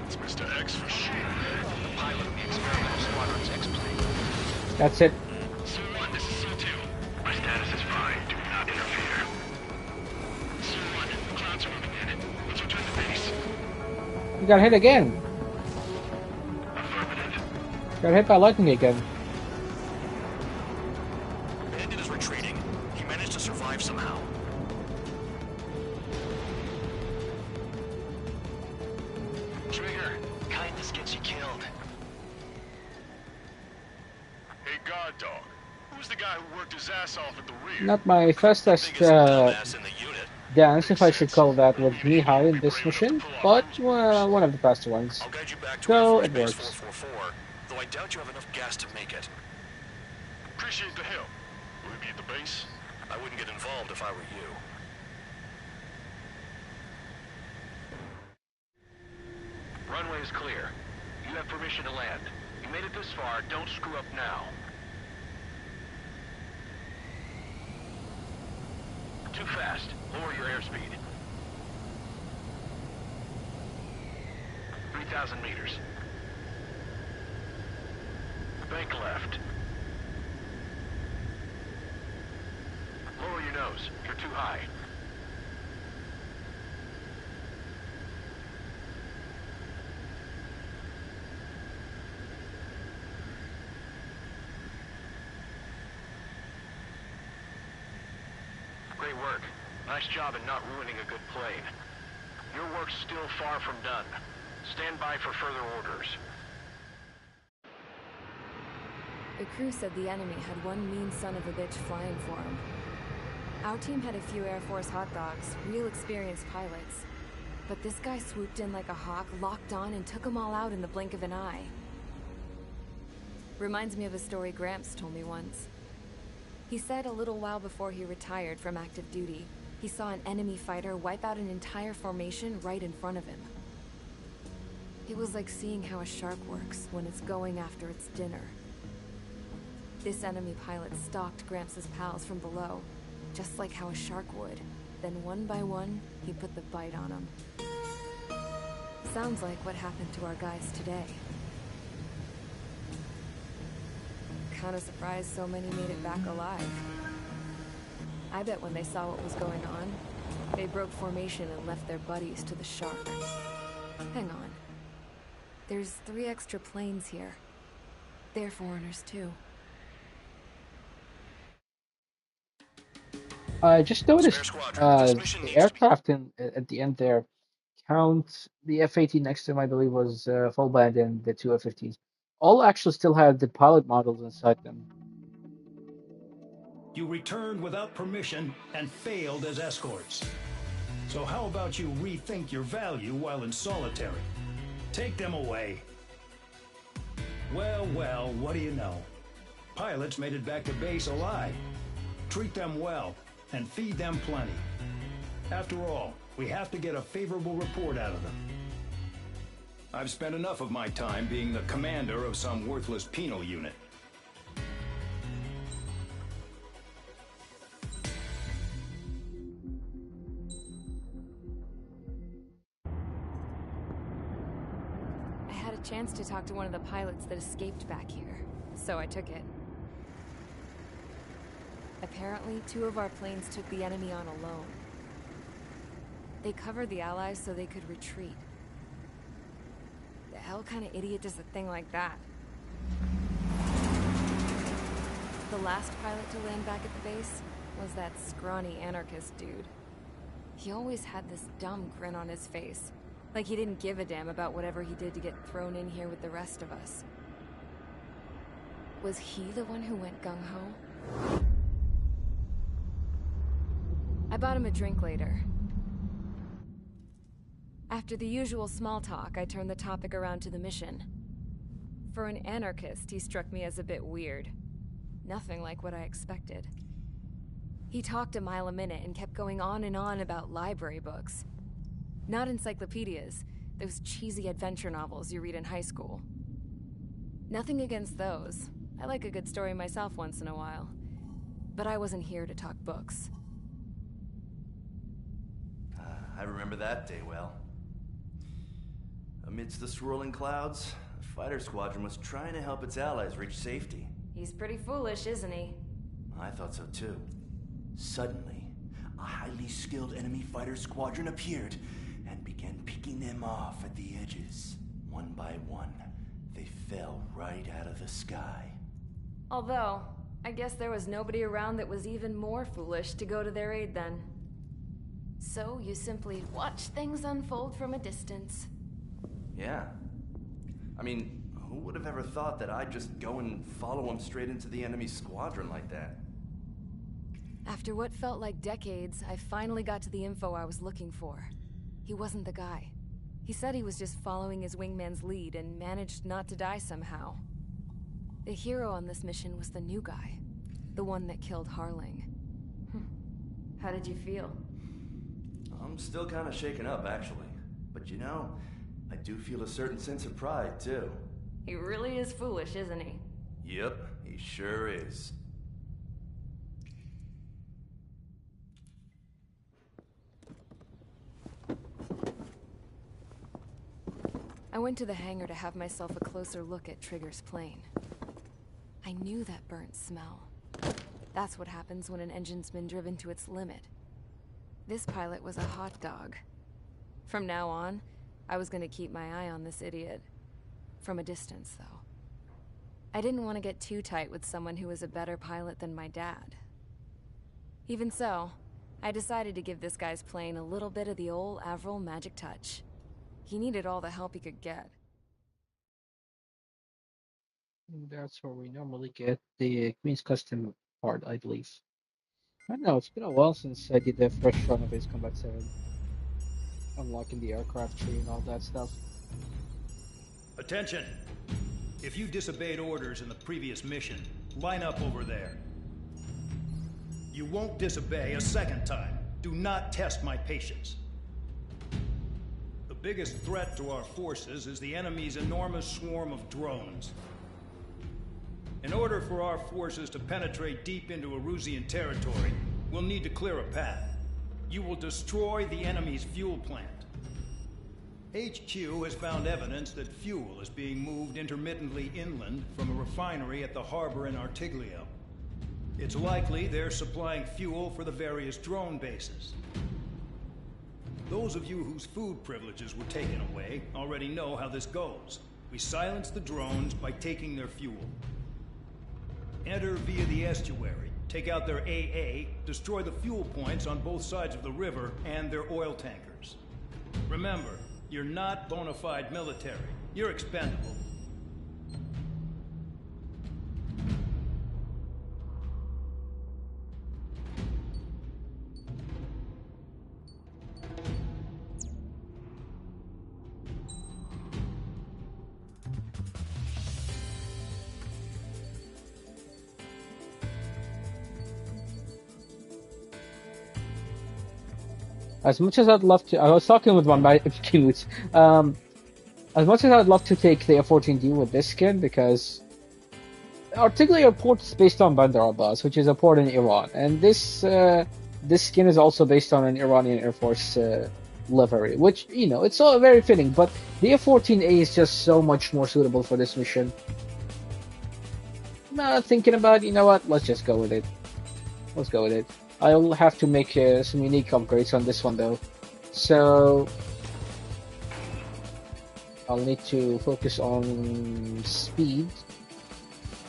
It's Mr. X for sure. The pilot of the experimental squadron's X-plane. That's it. Soul 1, this is Soul 2. My status is fine. Do not interfere. Soul 1, the clouds are moving in. Let's return to base. You got hit again. Affirmative. Got hit by lightning again. Bandit is retreating. He managed to survive somehow. Trigger, kindness gets you killed. Hey, guard dog. Who's the guy who worked his ass off at the rear? Not my fastest Biggest dumbass in the unit. dance, if I should call that, with knee-high in this mission, but one of the faster ones. I'll guide you back to So Air it Force Base works. 444, though I doubt you have enough gas to make it. Appreciate the help. Will we be at the base? I wouldn't get involved if I were you. Runway is clear. You have permission to land. You made it this far, don't screw up now. Too fast. Lower your airspeed. 3,000 meters. Bank left. Lower your nose. You're too high. Great work. Nice job in not ruining a good plane. Your work's still far from done. Stand by for further orders. The crew said the enemy had one mean son of a bitch flying for him. Our team had a few Air Force hot dogs, real experienced pilots. But this guy swooped in like a hawk, locked on, and took them all out in the blink of an eye. Reminds me of a story Gramps told me once. He said a little while before he retired from active duty, he saw an enemy fighter wipe out an entire formation right in front of him. It was like seeing how a shark works when it's going after its dinner. This enemy pilot stalked Gramps' pals from below, just like how a shark would. Then one by one, he put the bite on them. Sounds like what happened to our guys today. Kinda surprised so many made it back alive. I bet when they saw what was going on, they broke formation and left their buddies to the shark. Hang on. There's 3 extra planes here. They're foreigners too. I just noticed the aircraft at the end there count the F-18 next to him, I believe, was full band, and the 2 F-15s. All actually still have the pilot models inside them. You returned without permission and failed as escorts. So how about you rethink your value while in solitary? Take them away. Well, well, what do you know? Pilots made it back to base alive. Treat them well, and feed them plenty. After all, we have to get a favorable report out of them. I've spent enough of my time being the commander of some worthless penal unit. I had a chance to talk to one of the pilots that escaped back here, so I took it. Apparently, 2 of our planes took the enemy on alone. They covered the Allies so they could retreat. The hell kind of idiot does a thing like that? The last pilot to land back at the base was that scrawny anarchist dude. He always had this dumb grin on his face, like he didn't give a damn about whatever he did to get thrown in here with the rest of us. Was he the one who went gung-ho? I bought him a drink later. After the usual small talk, I turned the topic around to the mission. For an anarchist, he struck me as a bit weird. Nothing like what I expected. He talked a mile a minute and kept going on and on about library books. Not encyclopedias, those cheesy adventure novels you read in high school. Nothing against those. I like a good story myself once in a while. But I wasn't here to talk books. I remember that day well. Amidst the swirling clouds, the fighter squadron was trying to help its allies reach safety. He's pretty foolish, isn't he? I thought so too. Suddenly, a highly skilled enemy fighter squadron appeared and began picking them off at the edges. One by one, they fell right out of the sky. Although, I guess there was nobody around that was even more foolish to go to their aid then. So you simply watch things unfold from a distance. Yeah. I mean, who would have ever thought that I'd just go and follow him straight into the enemy squadron like that? After what felt like decades, I finally got to the info I was looking for. He wasn't the guy. He said he was just following his wingman's lead and managed not to die somehow. The hero on this mission was the new guy. The one that killed Harling. How did you feel? I'm still kind of shaken up, actually. But you know, I do feel a certain sense of pride, too. He really is foolish, isn't he? Yep, he sure is. I went to the hangar to have myself a closer look at Trigger's plane. I knew that burnt smell. That's what happens when an engine's been driven to its limit. This pilot was a hot dog. From now on, I was gonna keep my eye on this idiot. From a distance, though. I didn't want to get too tight with someone who was a better pilot than my dad. Even so, I decided to give this guy's plane a little bit of the old Avril magic touch. He needed all the help he could get. That's where we normally get the Queen's Custom part, I believe. I don't know, it's been a while since I did the fresh run of Ace Combat 7. Unlocking the aircraft tree and all that stuff. Attention! If you disobeyed orders in the previous mission, line up over there. You won't disobey a second time. Do not test my patience. The biggest threat to our forces is the enemy's enormous swarm of drones. In order for our forces to penetrate deep into Erusian territory, we'll need to clear a path. You will destroy the enemy's fuel plant. HQ has found evidence that fuel is being moved intermittently inland from a refinery at the harbor in Artiglio. It's likely they're supplying fuel for the various drone bases. Those of you whose food privileges were taken away already know how this goes. We silence the drones by taking their fuel. Enter via the estuary, take out their AA, destroy the fuel points on both sides of the river and their oil tankers. Remember, you're not bona fide military. You're expendable. As much as I'd love to, I was talking with my cute. As much as I'd love to take the F-14D with this skin, because particularly a port is based on Bandar Abbas, which is a port in Iran, and this skin is also based on an Iranian Air Force livery, which it's all very fitting. But the F-14A is just so much more suitable for this mission. Thinking about, what? Let's just go with it. Let's go with it. I'll have to make some unique upgrades on this one though, so I'll need to focus on speed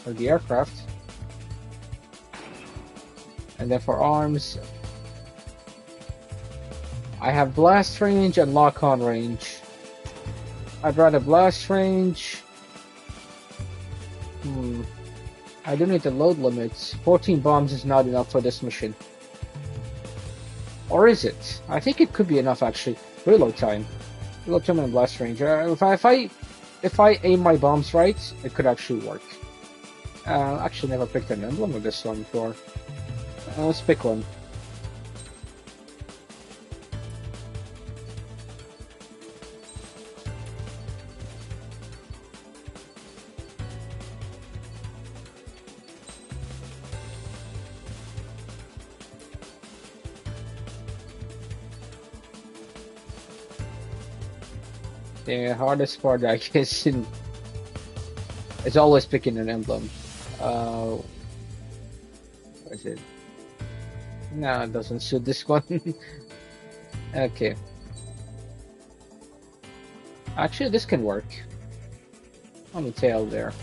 for the aircraft. And then for arms, I have blast range and lock-on range. I'd rather blast range. I do need the load limits. 14 bombs is not enough for this mission. Or is it? I think it could be enough actually. Reload time. Reload time and blast range. If I aim my bombs right, it could actually work. Actually never picked an emblem with this one before. Let's pick one. The hardest part, I guess, is always picking an emblem. What is it? No, it doesn't suit this one. Okay. Actually, this can work. On the tail there.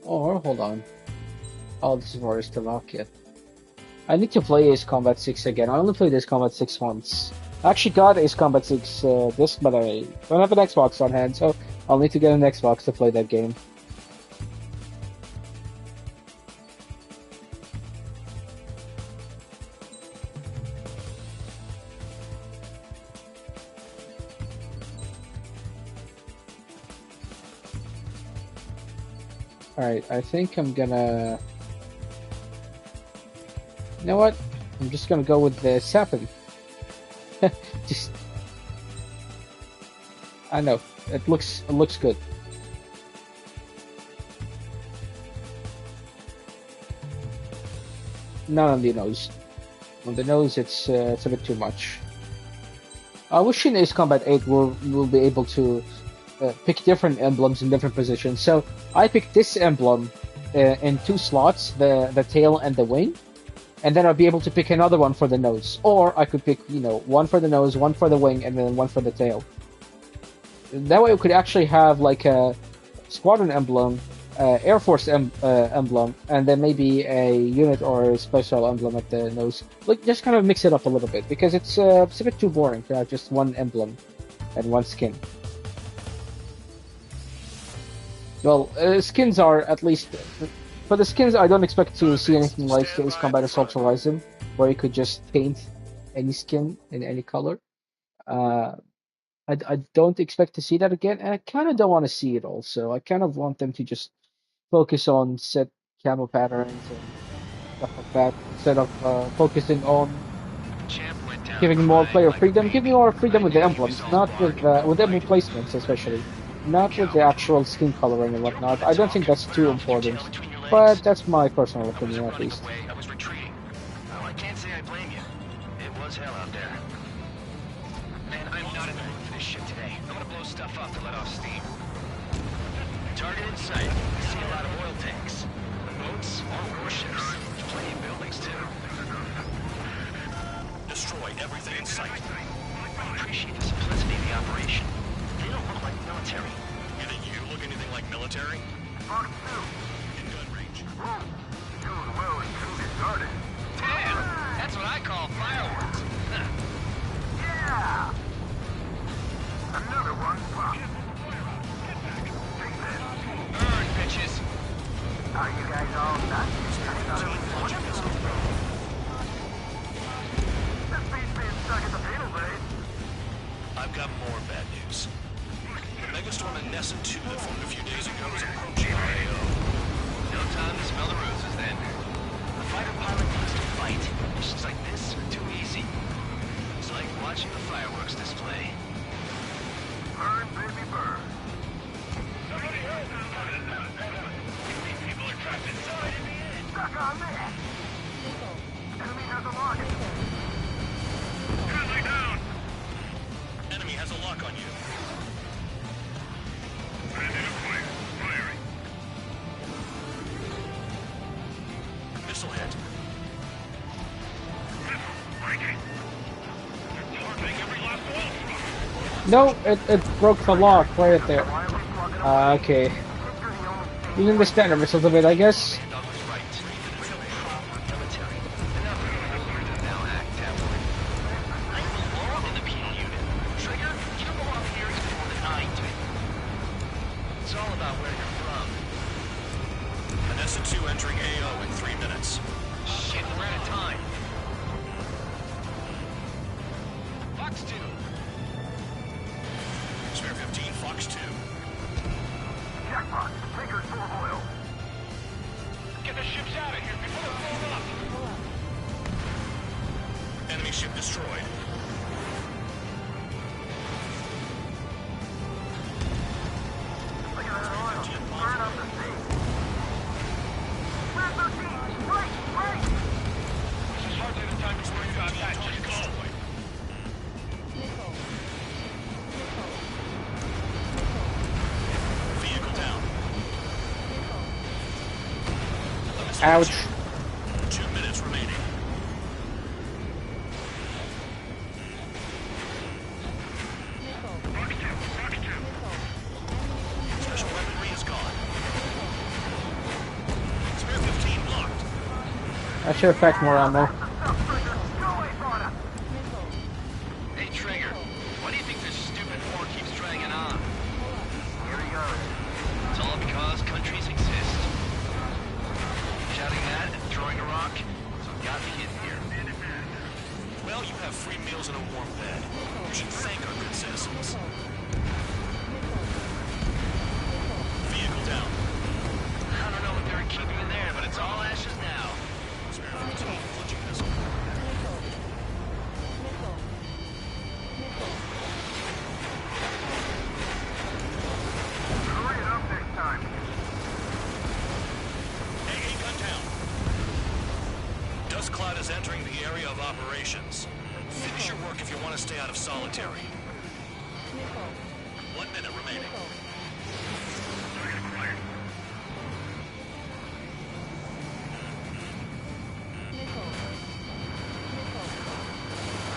Or, hold on. Oh, this is for Slovakia. I need to play Ace Combat 6 again. I only played Ace Combat 6 once. I actually got Ace Combat 6 disc, but I don't have an Xbox on hand, so I'll need to get an Xbox to play that game. Alright, I think I'm gonna... You know what? I'm just gonna go with the Sapin. Just... I know, it looks good. Not on the nose. On the nose, it's a bit too much. I wish in Ace Combat 8 we'll be able to pick different emblems in different positions. So I picked this emblem in 2 slots, the tail and the wing, and then I'll be able to pick another one for the nose. Or I could pick, one for the nose, one for the wing, and then one for the tail. That way we could actually have like a squadron emblem, Air Force emblem, and then maybe a unit or a special emblem at the nose. Like, just kind of mix it up a little bit, because it's a bit too boring to have just one emblem and one skin. Well, skins are, at least... For the skins, I don't expect to see anything like Ace Combat Assault Horizon, where you could just paint any skin in any color. I don't expect to see that again, and I kind of don't want to see it also. I kind of want them to just focus on set camo patterns and stuff like that, instead of focusing on giving more player freedom. Give me more freedom with the emblems, not with emblem placements especially. Not with the actual skin coloring and whatnot. I don't think that's too important, but that's my personal opinion at least. I was retreating. Well, I can't say I blame you. It was hell out there. Man, I'm not in the mood for this shit today. I'm gonna blow stuff up to let off steam. Target in sight. I see a lot of oil tanks. Boats, all warships. There's plenty of buildings, too. Destroy everything in sight. I appreciate the simplicity of the operation. They don't look like military. You think you look anything like military? In gun range. Damn! That's what I call fireworks. Yeah! Another one. Burn, bitches! Are you guys all done? This beats being stuck at the penal blade. I've got more bad news. The megastorm in Nessa 2 that formed a few days ago is approaching our AO. No time to smell the roses, then. The watching the fireworks display. Burn, baby, burn. Somebody help! These people are trapped inside. Stuck on this. Enemy has a lock. Friendly down. Enemy has a lock on you. Bandit acquired. Firing. Missile hit. Breaking. Targeting every last wall truck. No, it broke the lock right there. Okay. Using the standard missiles a bit, I guess. Dog was right. We're no proper military. Enough of now act tabloid. I belong in the penal unit. Trigger, you belong here even more than I do. It's all about where you're from. Vanessa 2 entering AO in 3 minutes. Shit, we're out of time. Fox 2. Spare 15, Fox 2. Jackpot. Taker's full of oil. Get the ships out of here before they're blown up. Enemy ship destroyed. Look at that oil. Burn up the sea. F-14. Right, right. This is hardly the time to worry about that. Just go. Vehicle down. Ouch. 2 minutes remaining. Special weaponry is gone. Spare 15 locked. I should have packed more ammo. Hey, Trigger. Why do you think this stupid war keeps dragging on? Here he goes. It's all because countries exist. Shouting that and throwing a rock, so got me in here. Well, you have free meals and a warm bed. You should thank our good citizens. Vehicle down. I don't know what they're keeping in there, but it's all ashes now. Spare 15, launching missile. Hurry it up this time. AA gun down. Dust cloud is entering the area of operations. Finish your work if you want to stay out of solitary. 1 minute remaining.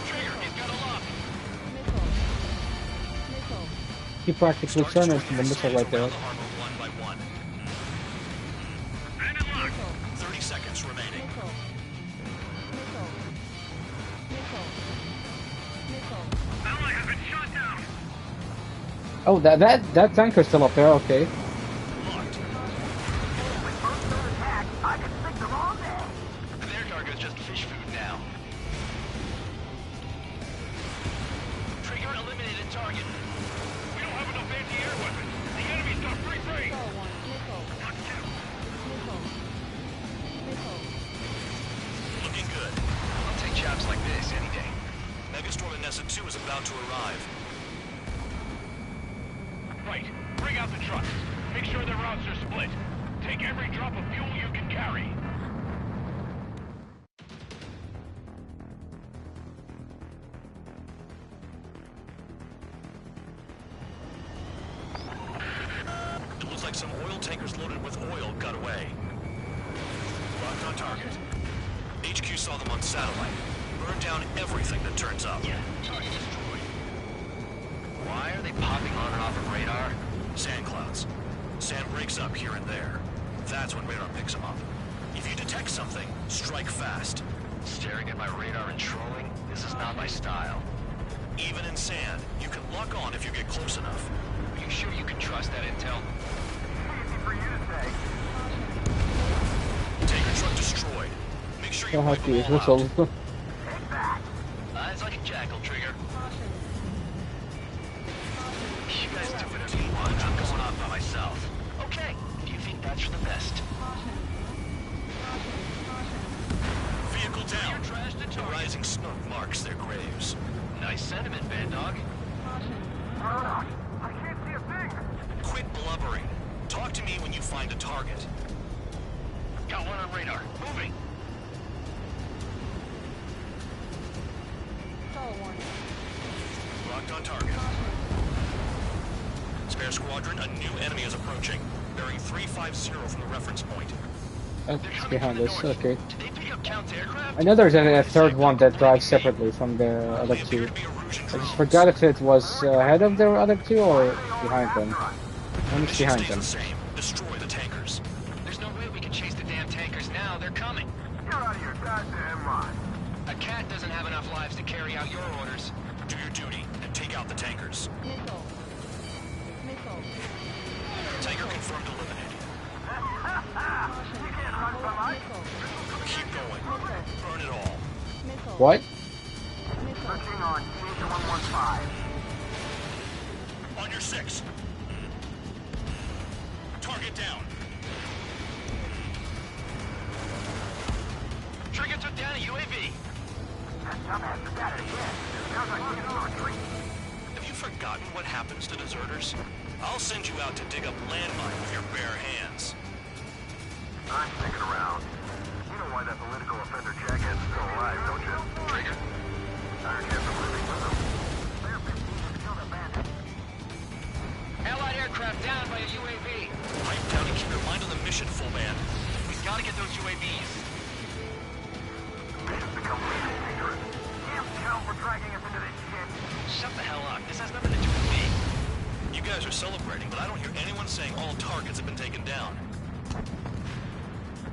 Trigger, he's got a lock. He practically Start turned into destroying the your missile stands right there. around the armor one by one. 30 seconds remaining. Ally has been shot down. Oh, that tanker's still up there. Okay. Locked. I can stick them all day. Their cargo's just fish food now. Trigger eliminated target. We don't have enough anti-air weapons. The enemy's got free reign. Looking good. I'll take jobs like this any day. Megastorm and Nessa 2 is about to arrive. Right. Bring out the trucks. Make sure their routes are split. Take every drop of fuel you can carry. It looks like some oil tankers loaded with oil got away. Locked on target. HQ saw them on satellite. Burn down everything that turns up. Target destroyed. Why are they popping on and off of radar? Sand clouds. Sand breaks up here and there. That's when radar picks them up. If you detect something, strike fast. Staring at my radar and trolling? This is not my style. Even in sand, you can lock on if you get close enough. Are you sure you can trust that intel? Easy for you to say. Tanker truck destroyed. Make sure you Don't wipe have to them use all out. missiles. Take that. Eyes like a jackal, Trigger. You guys do whatever you want. I'm going off by myself. Okay, if you think that's for the best. Vehicle down. Trash the The target. rising smoke marks their graves. Nice sentiment, Bad Dog. I can't see a thing. Quit blubbering. Talk to me when you find a target. Got one on radar. Moving. Locked on target. Spare squadron, a new enemy is approaching. Bearing 350 from the reference point. Oh, it's behind us. Okay. Did they pick up Count's aircraft? I know there's a third one that drives separately from the other They two. appear to be Erusian I just drones. forgot if it was ahead of the other two or behind them. One is Mission behind stays them. the same. Destroy the tankers. There's no way we can chase the damn tankers now. They're coming. You're out of your goddamn mind. A cat doesn't have enough lives to carry out your orders. Do your duty and take out the tankers. Missile. Missile. Tanker confirmed eliminated. You can't run from us. Keep going. Burn it all. Missile. What? Searching on CH-115. On your 6. Target down. Trigger took down a UAV. That dumbass is at it again. Sounds like he's on retreat. Have you forgotten what happens to deserters? I'll send you out to dig up landmine with your bare hands. I'm sticking around. You know why that political offender jackass is still alive, don't you? Trigger. Our chance of living with him. Their 15 has killed a bandit. Allied aircraft down by a UAV. Pipe down and keep your mind on the mission, full band. We gotta get those UAVs. Mission's become really dangerous. Damn Count for dragging us into this shit. Shut the hell up. This has nothing to do with me. You guys are celebrating, but I don't hear anyone saying all targets have been taken down.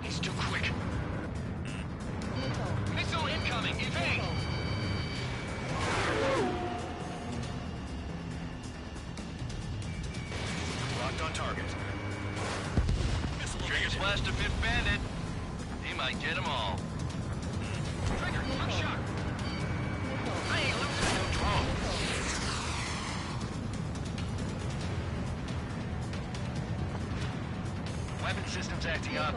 He's too quick. Missile incoming. Evade. Locked on target. Trigger splashed a fifth bandit. He might get them all. Trigger, I'm shot. I ain't losing no drone. Weapon systems acting up.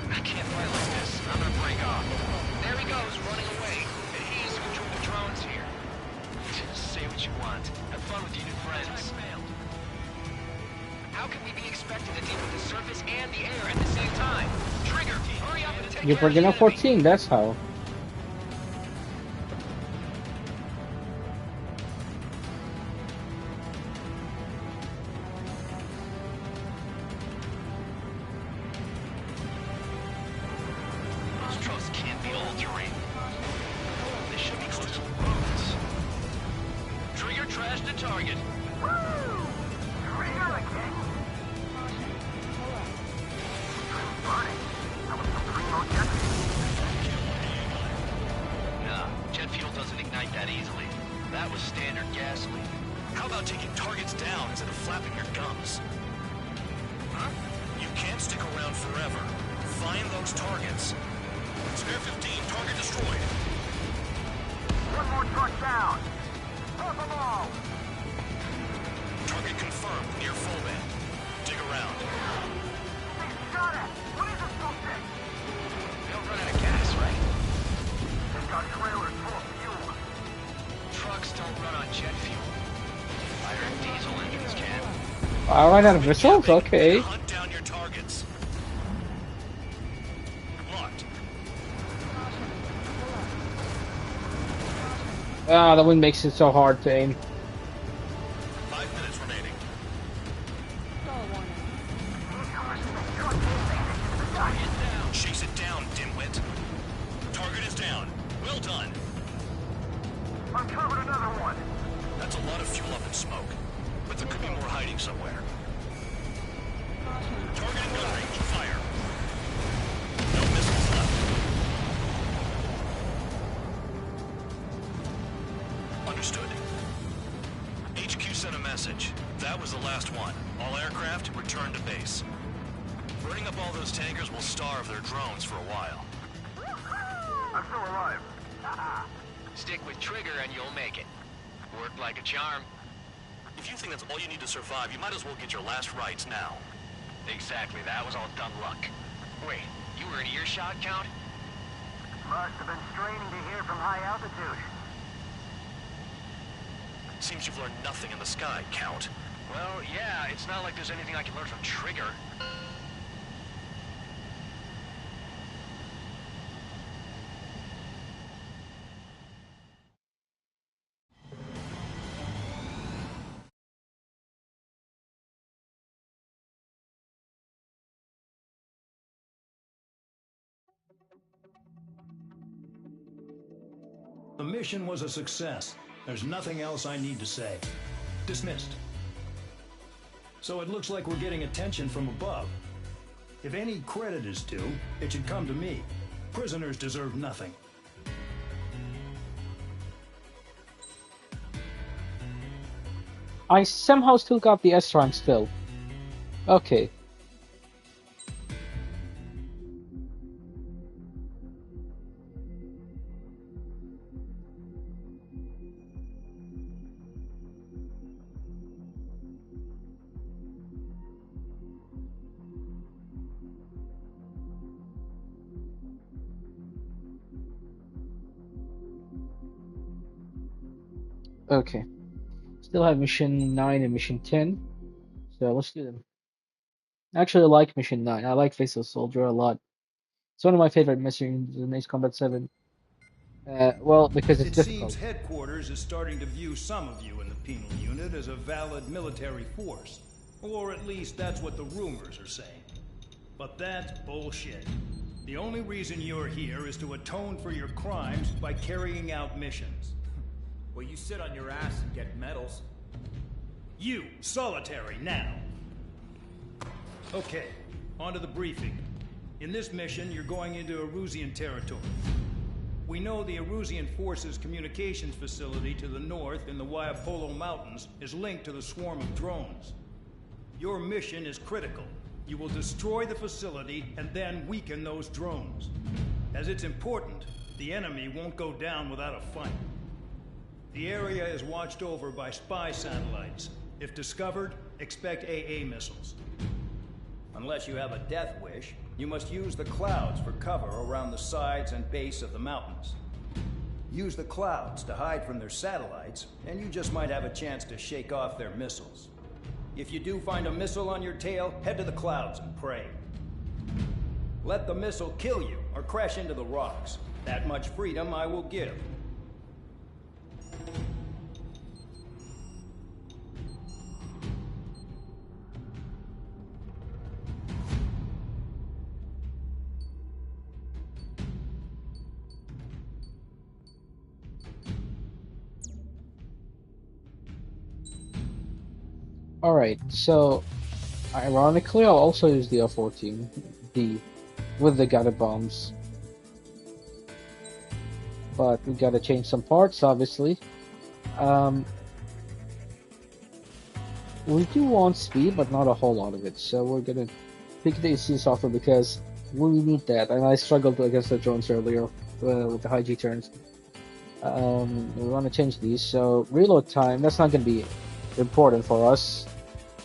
I can't fight like this. I'm gonna break off. There he goes, running away. And he's who drew the drones here. Say what you want. Have fun with your new friends. How can we be expected to deal with the surface and the air at the same time? Trigger, hurry up and take You're care of the bringing up enemy. 14, that's how. Those drones can't be all terrain. They should be close to the roads. Trigger trashed the target. Trigger again. Burning. That was some primo jet fuel. Nah, jet fuel doesn't ignite that easily. That was standard gasoline. How about taking targets down instead of flapping your gums? Huh? You can't stick around forever. Find those targets. Spare 15, target destroyed. One more truck down. Pop them all. Target confirmed near full band. Dig around. They shot at. What is it supposed to? They don't run out of gas, right? They've got trailers full of fuel. Trucks don't run on jet fuel. Fire and diesel engines can. I ran out of missiles? Okay. Hunt down your targets. Locked. Ah, the wind makes it so hard to aim. 5 minutes remaining. Chase it down, dimwit. Target is down. Well done. Uncovered another one. That's a lot of fuel up in smoke. But there could be more hiding somewhere. Target in gun range. Fire. No missiles left. Understood. HQ sent a message. That was the last one. All aircraft, return to base. Burning up all those tankers will starve their drones for a while. I'm still alive. Stick with Trigger and you'll make it. Worked like a charm. If you think that's all you need to survive, you might as well get your last rites now. Exactly, that was all dumb luck. Wait, you were in earshot, Count? Must have been straining to hear from high altitude. Seems you've learned nothing in the sky, Count. Well, yeah, it's not like there's anything I can learn from Trigger. The mission was a success. There's nothing else I need to say. Dismissed. So it looks like we're getting attention from above. If any credit is due, it should come to me. Prisoners deserve nothing. I somehow still got the S rank still. Okay. Okay. Still have mission 9 and mission 10. So let's do them. Actually, I like mission 9. I like Face of Soldier a lot. It's one of my favorite missions in Ace Combat 7. Well, because it's It seems difficult. headquarters is starting to view some of you in the penal unit as a valid military force. Or at least that's what the rumors are saying. But that's bullshit. The only reason you're here is to atone for your crimes by carrying out missions. Well, you sit on your ass and get medals. You, solitary, now. Okay, on to the briefing. In this mission, you're going into Erusian territory. We know the Erusian Forces communications facility to the north in the Waiapolo Mountains is linked to the swarm of drones. Your mission is critical. You will destroy the facility and then weaken those drones. As it's important, the enemy won't go down without a fight. The area is watched over by spy satellites. If discovered, expect AA missiles. Unless you have a death wish, you must use the clouds for cover around the sides and base of the mountains. Use the clouds to hide from their satellites, and you just might have a chance to shake off their missiles. If you do find a missile on your tail, head to the clouds and pray. Let the missile kill you or crash into the rocks. That much freedom I will give. Alright, so ironically, I'll also use the F-14, with the guided bombs. But we gotta change some parts, obviously. We do want speed, but not a whole lot of it, so we're gonna pick the EC software because we need that, and I struggled against the drones earlier with the high G turns. We want to change these, so reload time, that's not going to be important for us.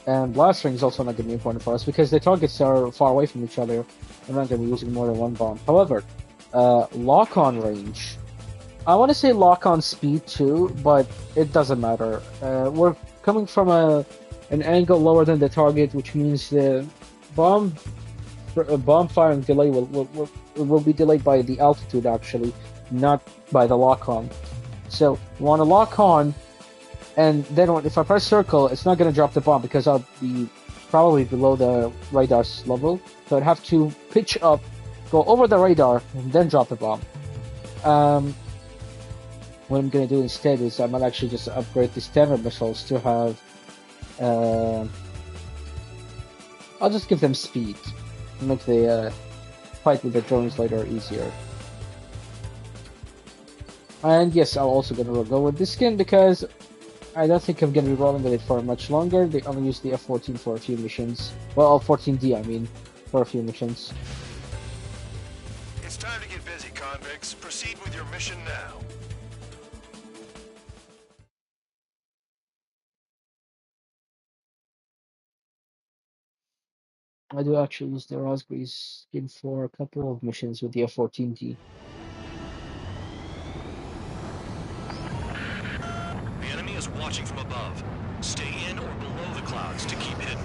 And blast ring is also not going to be important for us because the targets are far away from each other. We're not going to be using more than one bomb. However, lock-on range. I want to say lock-on speed too, but it doesn't matter. We're coming from an angle lower than the target, which means the bomb firing delay will be delayed by the altitude actually, not by the lock-on. So we want to lock on. And then if I press circle, it's not going to drop the bomb because I'll be probably below the radar's level. So I'd have to pitch up, go over the radar, and then drop the bomb. What I'm going to do instead is I might actually just upgrade the standard missiles to have... I'll just give them speed to make the fight with the drones later easier. And yes, I'm also going to go with this skin because I don't think I'm going to be rolling with it for much longer. I'm going to use the F-14 for a few missions. Well, F-14D, I mean, for a few missions. It's time to get busy, convicts. Proceed with your mission now. I do actually use the Raspberry skin for a couple of missions with the F-14D. The enemy is watching from above. Stay in or below the clouds to keep hidden.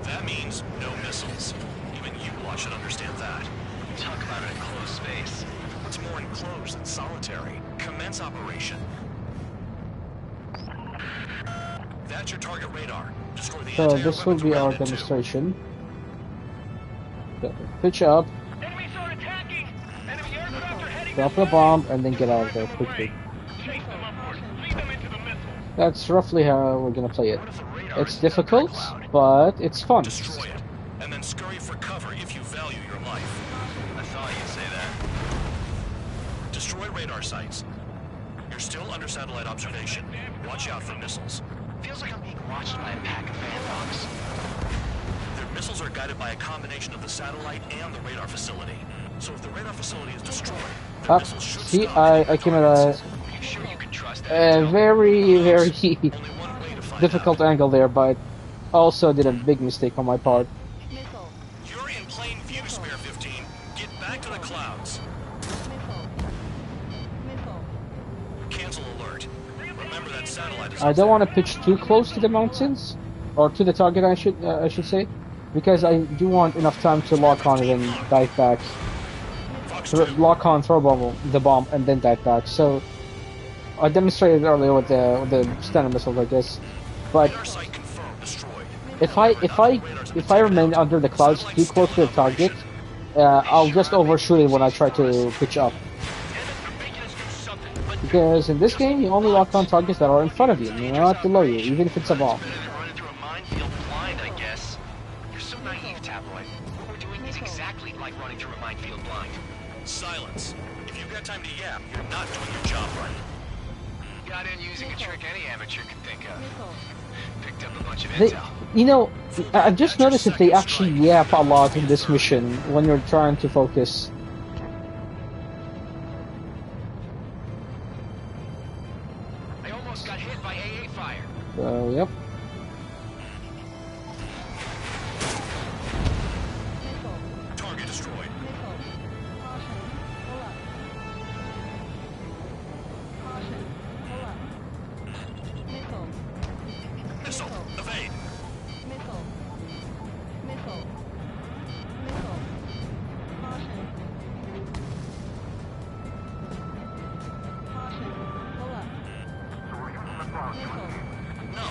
That means no missiles. Even you lot should understand that. Talk about an enclosed space. What's more enclosed than solitary? Commence operation. That's your target radar. Destroy the So anti-air this will weapons be our around it, too. demonstration. Pitch up, Enemies are attacking! Enemy aircraft are heading drop this the way! bomb, and then get out of there quickly. Chase them upward. Lead them into the missiles. That's roughly how we're gonna play it. What if the radar It's is in that difficult, cloud? but it's fun. Destroy it, and then scurry for cover if you value your life. I thought you'd say that. Destroy radar sites. You're still under satellite observation. Watch out for missiles. Feels like I'm being watched by a pack of vandals. Their missiles are guided by a combination of the satellite and the radar facility. So if the radar facility is destroyed, their missiles should See, stop I came at Are you sure you can trust that a intel? very, very Only one way to find difficult out. angle there, but also did a big mistake on my part. Missile. You're in plain view, Spare 15. Get back to the clouds. Missile. Missile. Cancel alert. Remember that satellite is I up don't there. want to pitch too close to the mountains, or to the target, I should say, because I do want enough time to lock on and then dive back. Fox Lock on, throw the bomb, and then dive back. So I demonstrated earlier with the standard missiles like this, but Radar site confirmed destroyed. if I remain under the clouds too close to the target, I'll just overshoot it when I try to pitch up. Because in this game, you only lock on targets that are in front of you, not below you, even if it's a bomb. Better than running through a minefield blind, I guess. You're so naive, Tabloid. What we're doing is exactly like running through a minefield blind. Silence. If you've got time to yap, you're not doing your job right. Got in using a trick any amateur could think of. Missile. Picked up a bunch of They, intel. you know, I've just noticed that they actually yap a lot in this mission when you're trying to focus. I almost got hit by AA fire. So, yep. Missile. Target destroyed. Missile. Caution. Pull up. Caution. Pull up. Missile. Missile. Evade. Missile. Missile. Missile. Caution. Caution. Pull up. Missile. No,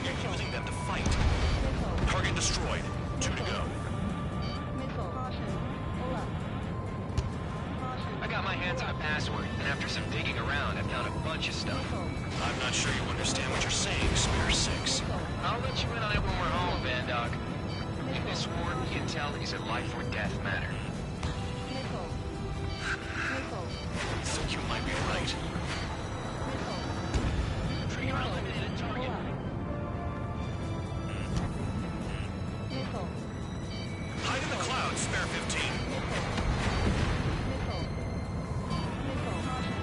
you're using them to fight. Missile. Target destroyed. 2 to go. Missile. Caution. Pull up. Caution. I got my hands on a password, and after some digging around, I found a bunch of stuff. Missile. I'm not sure you understand what you're saying, Spare 6. I'll let you in on it when we're home, Bandog. In this war, intel is a life or death matter. Missile. Missile. I think you might be right. Missile. Trigger eliminated Pull target. up. Missile. Hide in the clouds, Spare 15. Missile. Missile. Missile. Caution.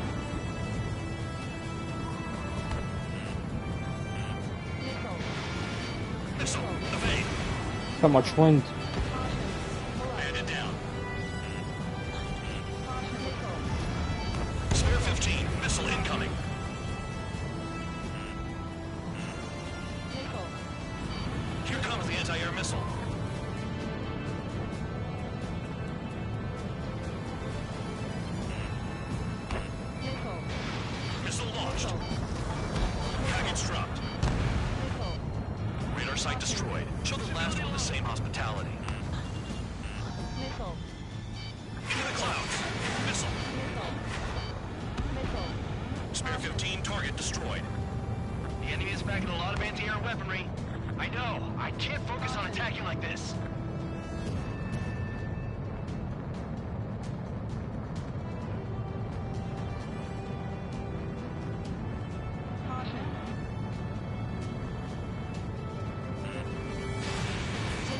Missile. Missile. Evade. So much wind. Caution. Pull up. Bandit down. Caution. Missile. Spare 15. Missile incoming. Missile. Here comes the anti-air missile. Missile. Missile launched. Package dropped. Missile. Radar site destroyed. Show the last one the same hospitality. Missile. Into the clouds. Missile. Missile. Missile. Spare 15. Target destroyed. The enemy is packing a lot of anti-air weaponry. I know. I can't focus on attacking like this. Caution.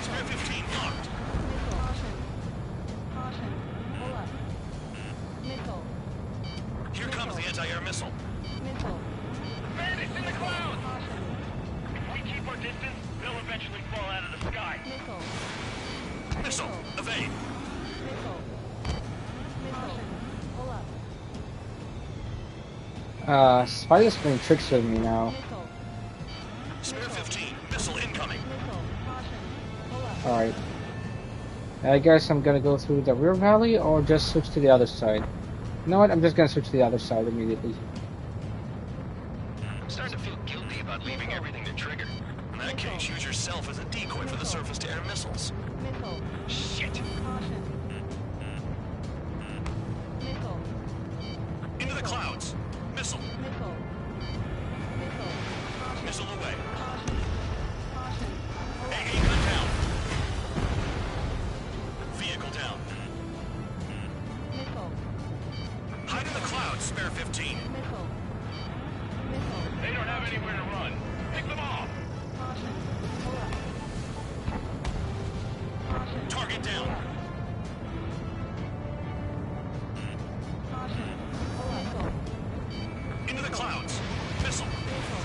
Spare 15 locked. Missile. Caution. Caution. Pull up. Missile. Here comes the anti-air missile. Missile. Bandits in the clouds! Caution. If we keep our distance, they'll eventually fall out of the sky. Missile. Missile. Evade. Missile. Missile. Pull up. Spider's playing tricks with me now. Missile. Alright. I guess I'm gonna go through the rear valley or just switch to the other side. You know what? I'm just gonna switch to the other side immediately. I'm starting to feel guilty about leaving everything to Trigger. In that case, use yourself as a decoy for the surface-to-air missiles. Missile. Shit. Caution. Missile. Into the clouds. Missile. Missile. Missile. Caution. Missile away. Caution. Caution. AA gun down. Vehicle down. Missile. Hide in the clouds, spare 15. Missile. Missile. They don't have anywhere to run. Pick them off. Caution. Pull up. Caution. Target down. Caution. Pull up. Missile. Into the clouds. Missile. Missile.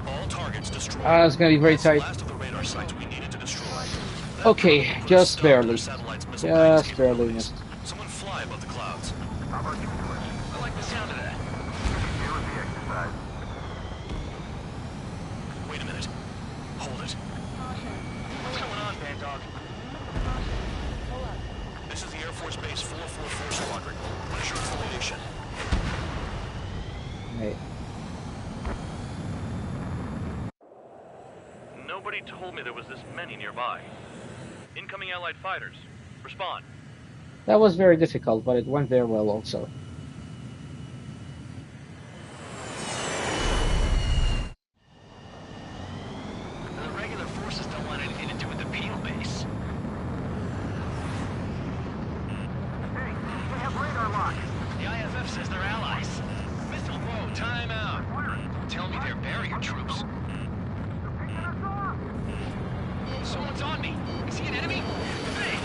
All targets destroyed. It's gonna be very That's the tight. last of the radar sites we needed to destroy. Okay, Put a just stop to the barely. satellite's missile Just guidance barely capabilities. missed. Someone fly above the clouds. I like the sound of that. Wait a minute. Hold it. What's going on, Band Dog? Pull up. This is the Air Force Base 444 Squadron. What is your affiliation? Right. Nobody told me there was this many nearby. Incoming Allied fighters. Respond. That was very difficult, but it went very well also. The regular forces don't want anything to do with the Peel base. Hey, they have radar lock. The IFF says they're allies. Missile, whoa, time out. Tell me they're barrier troops. Someone's on me. Is he an enemy? Hey!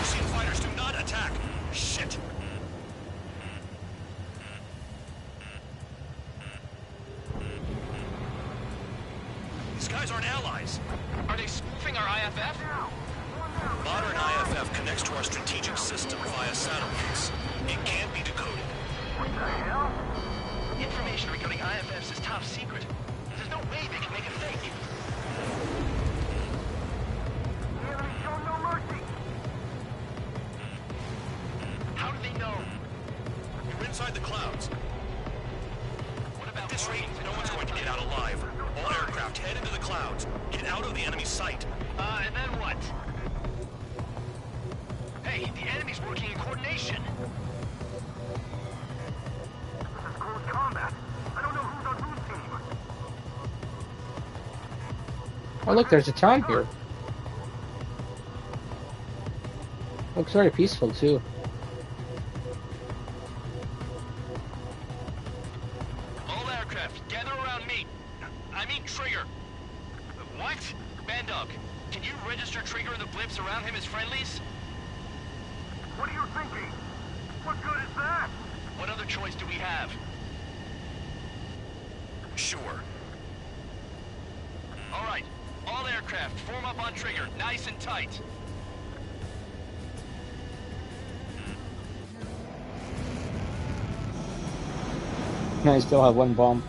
Ocean fighters do not attack. Shit. These guys aren't allies. Are they spoofing our IFF? Modern IFF connects to our strategic system via satellites. It can't be decoded. Information regarding IFFs is top secret. There's no way they can make a fake. The enemy show no mercy. How do they know? You're inside the clouds. What At about this rate, markings? no one's going to get out alive. All aircraft head into the clouds. Get out of the enemy sight. And then what? Hey, the enemy's working in coordination. This is close combat. I don't know who's on whose team. Oh look, there's a town here. Looks very peaceful too. All aircraft, gather around me. I mean Trigger. What? Bandog, can you register Trigger and the blips around him as friendlies? What are you thinking? What good is that? What other choice do we have? Sure. All right, all aircraft, form up on Trigger, nice and tight. I still have one bomb.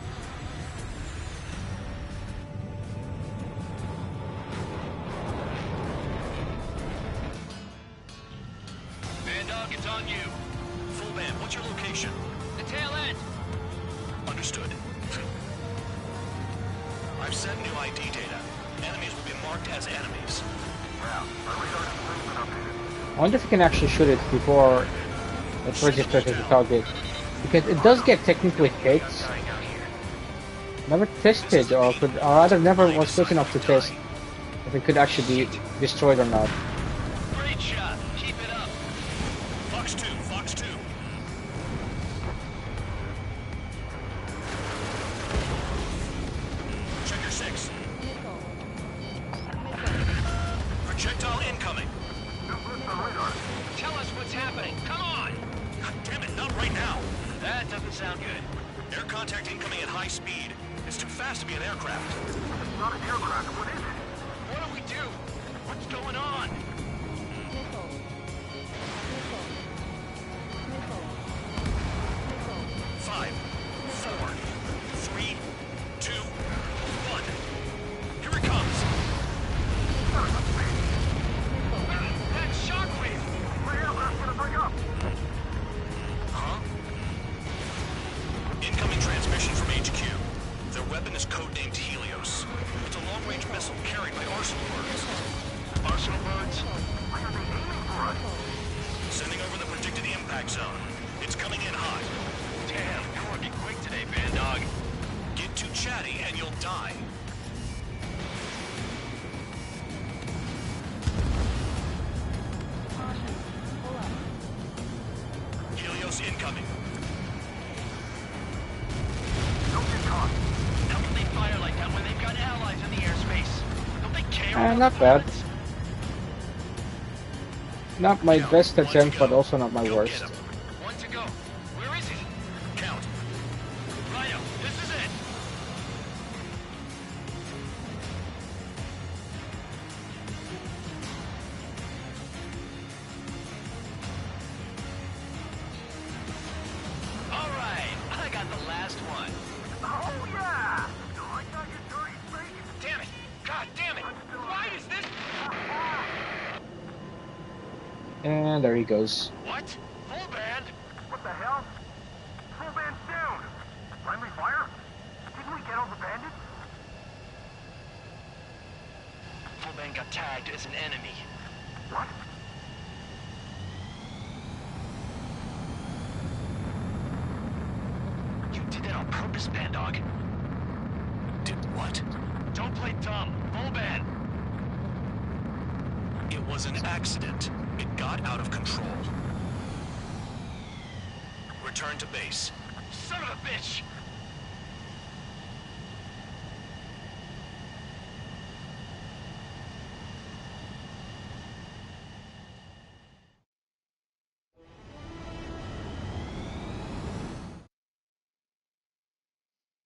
Bandog, it's on you. Full band, what's your location? The tail end. Understood. I've sent new ID data. Enemies will be marked as enemies. Well, our radar has been updated. I wonder if you can actually shoot it before it registers as a target. Because it does get technically hit. Never tested, or rather never was quick enough to test if it could actually be destroyed or not. Great shot. Keep it up. Fox 2, Fox 2. Check your 6. Projectile incoming. New blips on radar. Tell us what's happening. Come on. God damn it, not right now. That doesn't sound good. Air contact incoming at high speed. It's too fast to be an aircraft. It's not an aircraft. What is it? What do we do? What's going on? Missile. Missile. Missile. Missile. 5, 4, 3, 2, 1. Here it comes. is codenamed Helios. It's a long-range missile carried by arsenal birds. Arsenal birds? Why are they aiming for us? Sending over the predicted impact zone. It's coming in hot. Damn, you're working quick today, Band Dog. Get too chatty and you'll die. Caution. Pull up. Helios incoming. Don't get caught. How can they fire like that when they've got allies in the airspace? Don't they care about Not the bad. pilots? Not my Count. best One to attempt, but go. also not my Go worst. get 'em. One to go. Where is it? Count. Rhino, this is it. All right, I got the last one. Oh, yeah! No, I got your dirty freak. Damn it! God damn it! Why is this? And there he goes. What? Full band? What the hell? Full band's down. Friendly fire? Didn't we get all the bandits? Full band got tagged as an enemy. What? You did that on purpose, Band Dog. Did what? Don't play dumb. Full band. It was an accident. It got out of control. Return to base. Son of a bitch!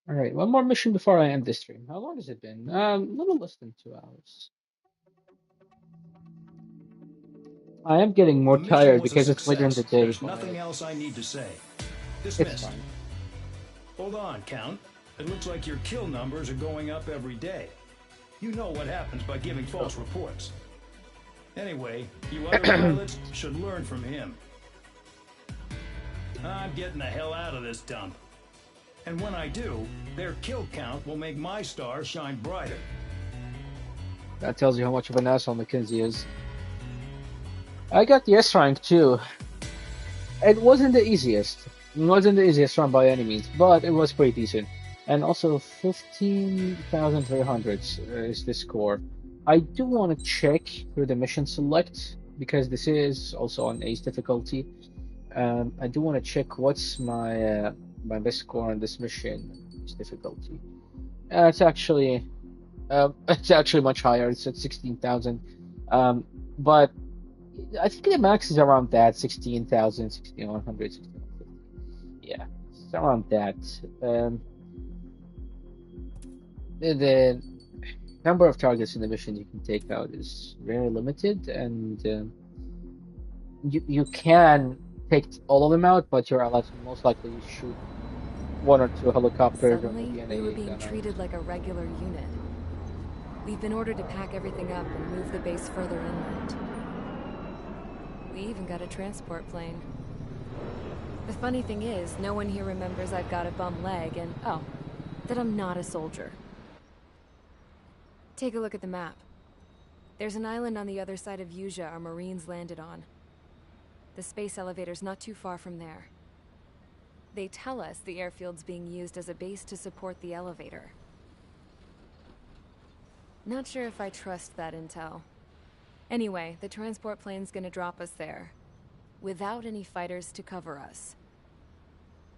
All right, one more mission before I end this stream. How long has it been? A little less than 2 hours. I am getting more The mission tired was a because it's later in the success. day. There's But nothing else I need to say. it's Dismissed. fine. Hold on, Count. It looks like your kill numbers are going up every day. You know what happens by giving false reports. Anyway, you other pilots should learn from him. I'm getting the hell out of this dump. And when I do, their kill count will make my star shine brighter. That tells you how much of an asshole McKinsey is. I got the S rank too. It wasn't the easiest. It wasn't the easiest run by any means, but it was pretty decent. And also 15,300 is the score. I do want to check through the mission select because this is also on ace difficulty. I do want to check what's my my best score on this mission. Ace difficulty. It's actually it's actually much higher. It's at 16,000. But I think the max is around that 16,000, 16,100, 16,150. Yeah, it's around that. The number of targets in the mission you can take out is very limited, and you can take all of them out, but you're allowed to most likely shoot one or two helicopters or Suddenly, maybe we were a being gun out. treated like a regular unit. We've been ordered to pack everything up and move the base further inland. We even got a transport plane. The funny thing is, no one here remembers I've got a bum leg and, oh, that I'm not a soldier. Take a look at the map. There's an island on the other side of Yuja our Marines landed on. The space elevator's not too far from there. They tell us the airfield's being used as a base to support the elevator. Not sure if I trust that intel. Anyway, the transport plane's gonna drop us there, without any fighters to cover us.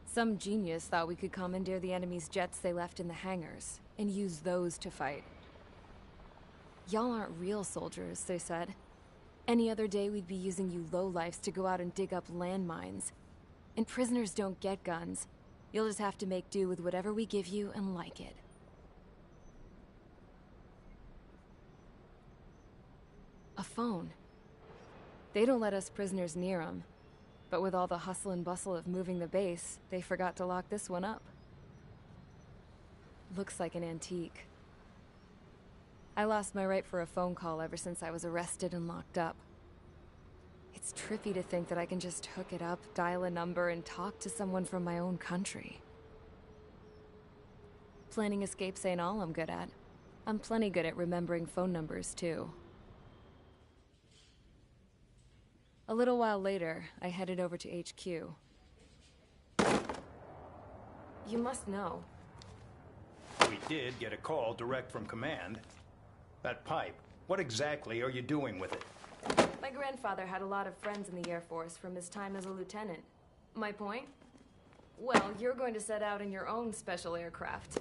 Some genius thought we could commandeer the enemy's jets they left in the hangars, and use those to fight. Y'all aren't real soldiers, they said. Any other day we'd be using you lowlifes to go out and dig up landmines. And prisoners don't get guns. You'll just have to make do with whatever we give you and like it. A phone. They don't let us prisoners near them. But with all the hustle and bustle of moving the base, they forgot to lock this one up. Looks like an antique. I lost my right for a phone call ever since I was arrested and locked up. It's trippy to think that I can just hook it up, dial a number, and talk to someone from my own country. Planning escapes ain't all I'm good at. I'm plenty good at remembering phone numbers, too. A little while later, I headed over to HQ. You must know. We did get a call direct from command. That pipe, what exactly are you doing with it? My grandfather had a lot of friends in the Air Force from his time as a lieutenant. My point? Well, you're going to set out in your own special aircraft.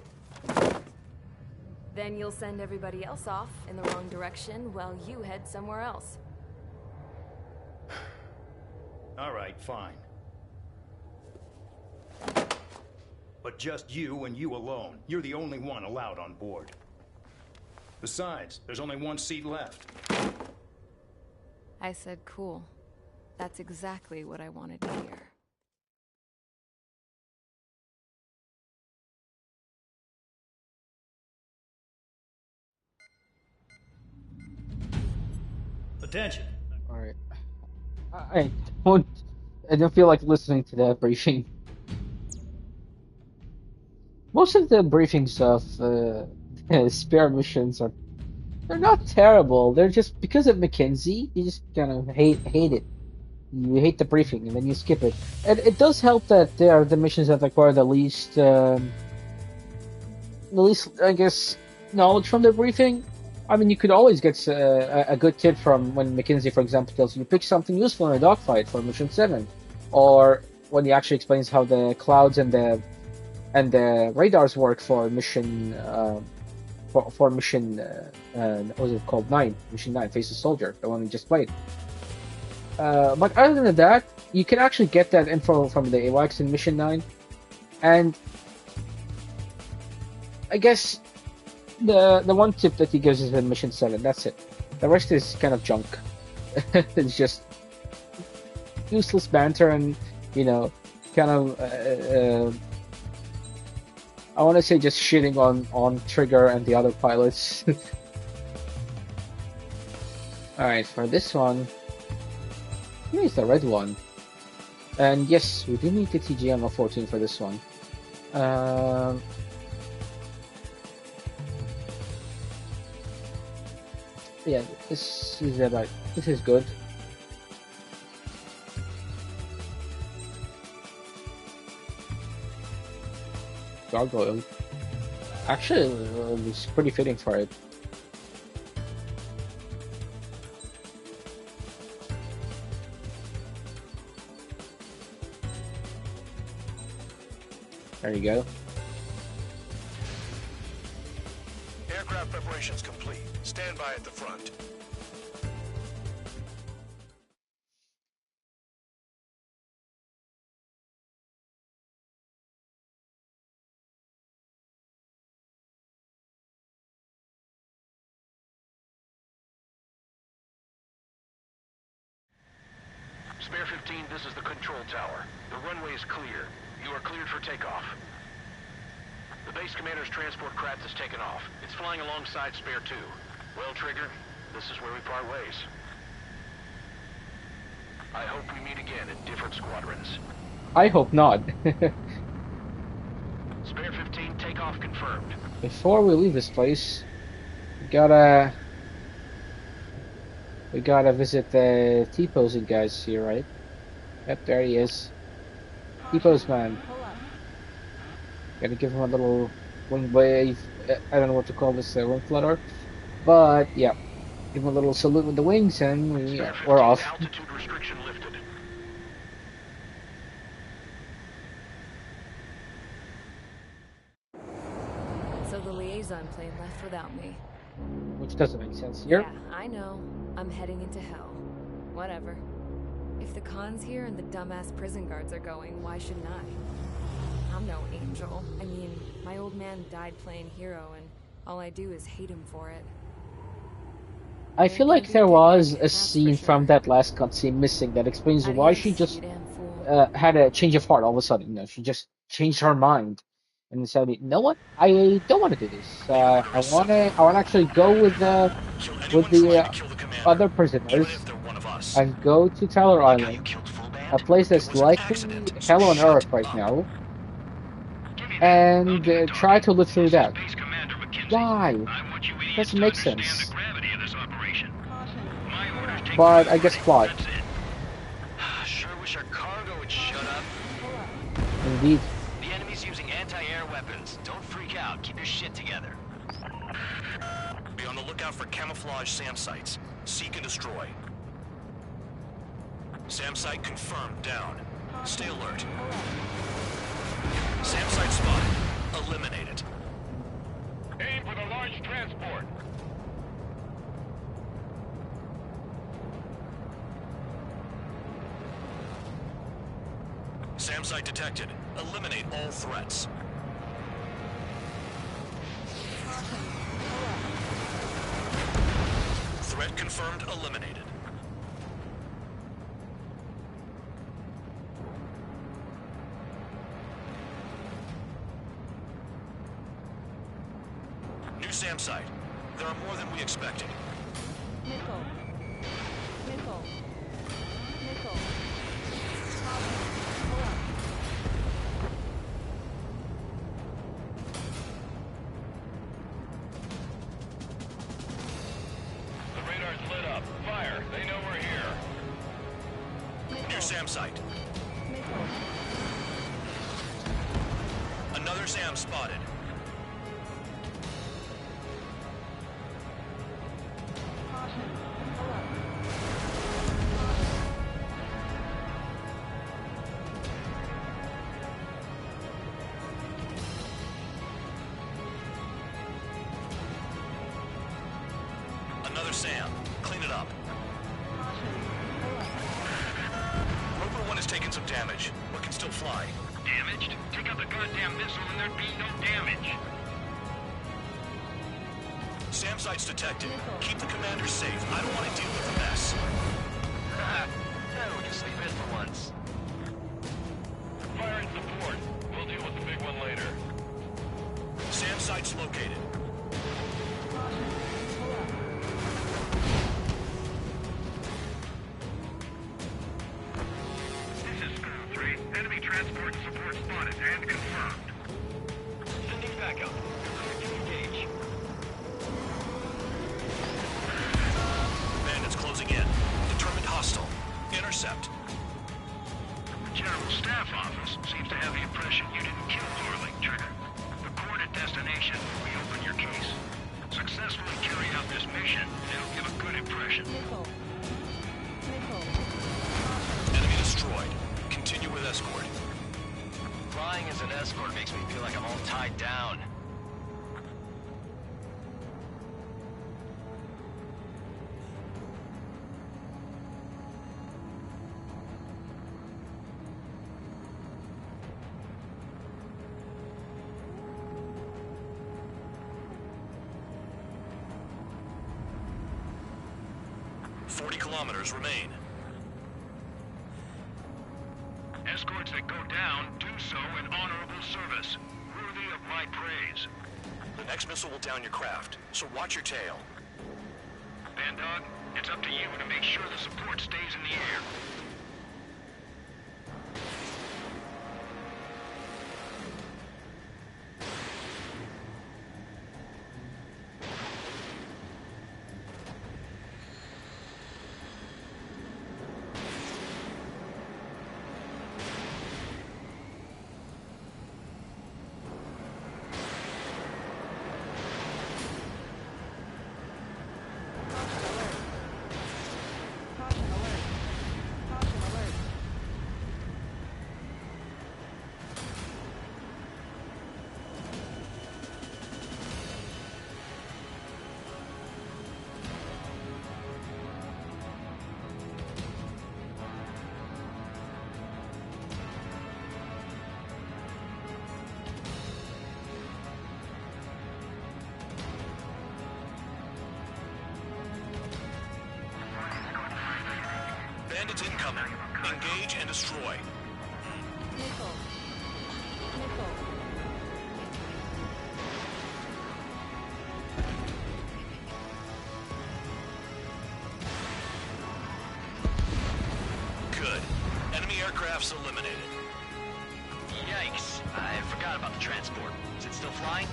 Then you'll send everybody else off in the wrong direction while you head somewhere else. All right, fine. But just you and you alone. You're the only one allowed on board. Besides, there's only one seat left. I said cool. That's exactly what I wanted to hear. Attention. All right. I don't. I don't feel like listening to that briefing. Most of the briefings of spare missions are they're not terrible. They're just because of McKinsey, you just kind of hate it. You hate the briefing and then you skip it. And it does help that they are the missions that require the least, I guess, knowledge from the briefing. I mean, you could always get a good tip from when McKinsey, for example, tells you pick something useful in a dogfight for Mission 7, or when he actually explains how the clouds and the radars work for mission for mission what was it called 9, Mission 9, Face the Soldier, the one we just played. But other than that, you can actually get that info from the AWACS in Mission 9, and I guess the one tip that he gives is in Mission 7. That's it. The rest is kind of junk. It's just useless banter and, kind of I want to say just shitting on Trigger and the other pilots. Alright, for this one, here's the red one. And yes, we do need the TGM of 14 for this one. Yeah, this is good. Gargoyle. Actually, it's pretty fitting for it. There you go. Aircraft preparations complete. Stand by at the front. Spare 15, this is the control tower. The runway is clear. You are cleared for takeoff. The base commander's transport craft has taken off. It's flying alongside Spare 2. Well, Trigger, this is where we part ways. I hope we meet again in different squadrons. I hope not. Spare 15, takeoff confirmed. Before we leave this place, we gotta visit the T-posing guys here, right? Yep, there he is. T-pose man. Gotta give him a little wing wave. I don't know what to call this, wing flutter. But, yeah. Give him a little salute with the wings and we're off. Altitude restriction lifted. So the liaison plane left without me. Which doesn't make sense here. Yeah, I know. I'm heading into hell. Whatever. If the Khan's here and the dumbass prison guards are going, why shouldn't I? I'm no angel. I mean, my old man died playing hero, and all I do is hate him for it. I feel like there was a scene from that last cutscene missing that explains why she just had a change of heart all of a sudden. She just changed her mind and decided, you know what? I don't want to do this. I want to actually go with the other prisoners and go to Tyler Island, a place that's likely hell on earth right now. Give me and try to live through that. Why? Doesn't make sense. But I guess plot. Sure wish our cargo would shut up. Indeed. The enemy's using anti-air weapons. Don't freak out. Keep your shit together. Be on the lookout for camouflage SAM sites. Seek and destroy. SAM site confirmed down. Stay alert. SAM site spotted. Eliminate it. Aim for the large transport. SAM site detected. Eliminate all threats. Threat confirmed. Eliminated. New SAM site. There are more than we expected. Missile. Missile. Missile. Pull up. The radar's lit up. Fire. They know we're here. New SAM site. Missile. Another SAM spotted. Caution. Pull up. Another SAM. Clean it up. Caution. Pull up. Rover 1 has taken some damage, but can still fly. Damaged? Take out the goddamn missile and there'd be no damage. SAM site's detected. Keep the commander safe. I don't want to deal with the mess. We can sleep in for once. Fire and support. We'll deal with the big one later. SAM site's located. Caution. Pull up. This is School 3. Enemy transport support spotted and confirmed. Sending backup. Engage. Bandits closing in. Determined hostile. Intercept. The General Staff Office seems to have the impression you didn't kill Thorling, Trigger. The coordinate destination will reopen your case. Successfully carry out this mission, and it'll give a good impression. Missile. Missile. Enemy destroyed. Continue with escort. Flying as an escort makes me feel like I'm all tied down. Kilometers remain. Escorts that go down do so in honorable service, worthy of my praise. The next missile will down your craft, so watch your tail. Bandog, it's up to you to make sure the support stays in the air. Bandits incoming. Engage and destroy. Missile. Missile. Good. Enemy aircraft's eliminated. Yikes. I forgot about the transport. Is it still flying?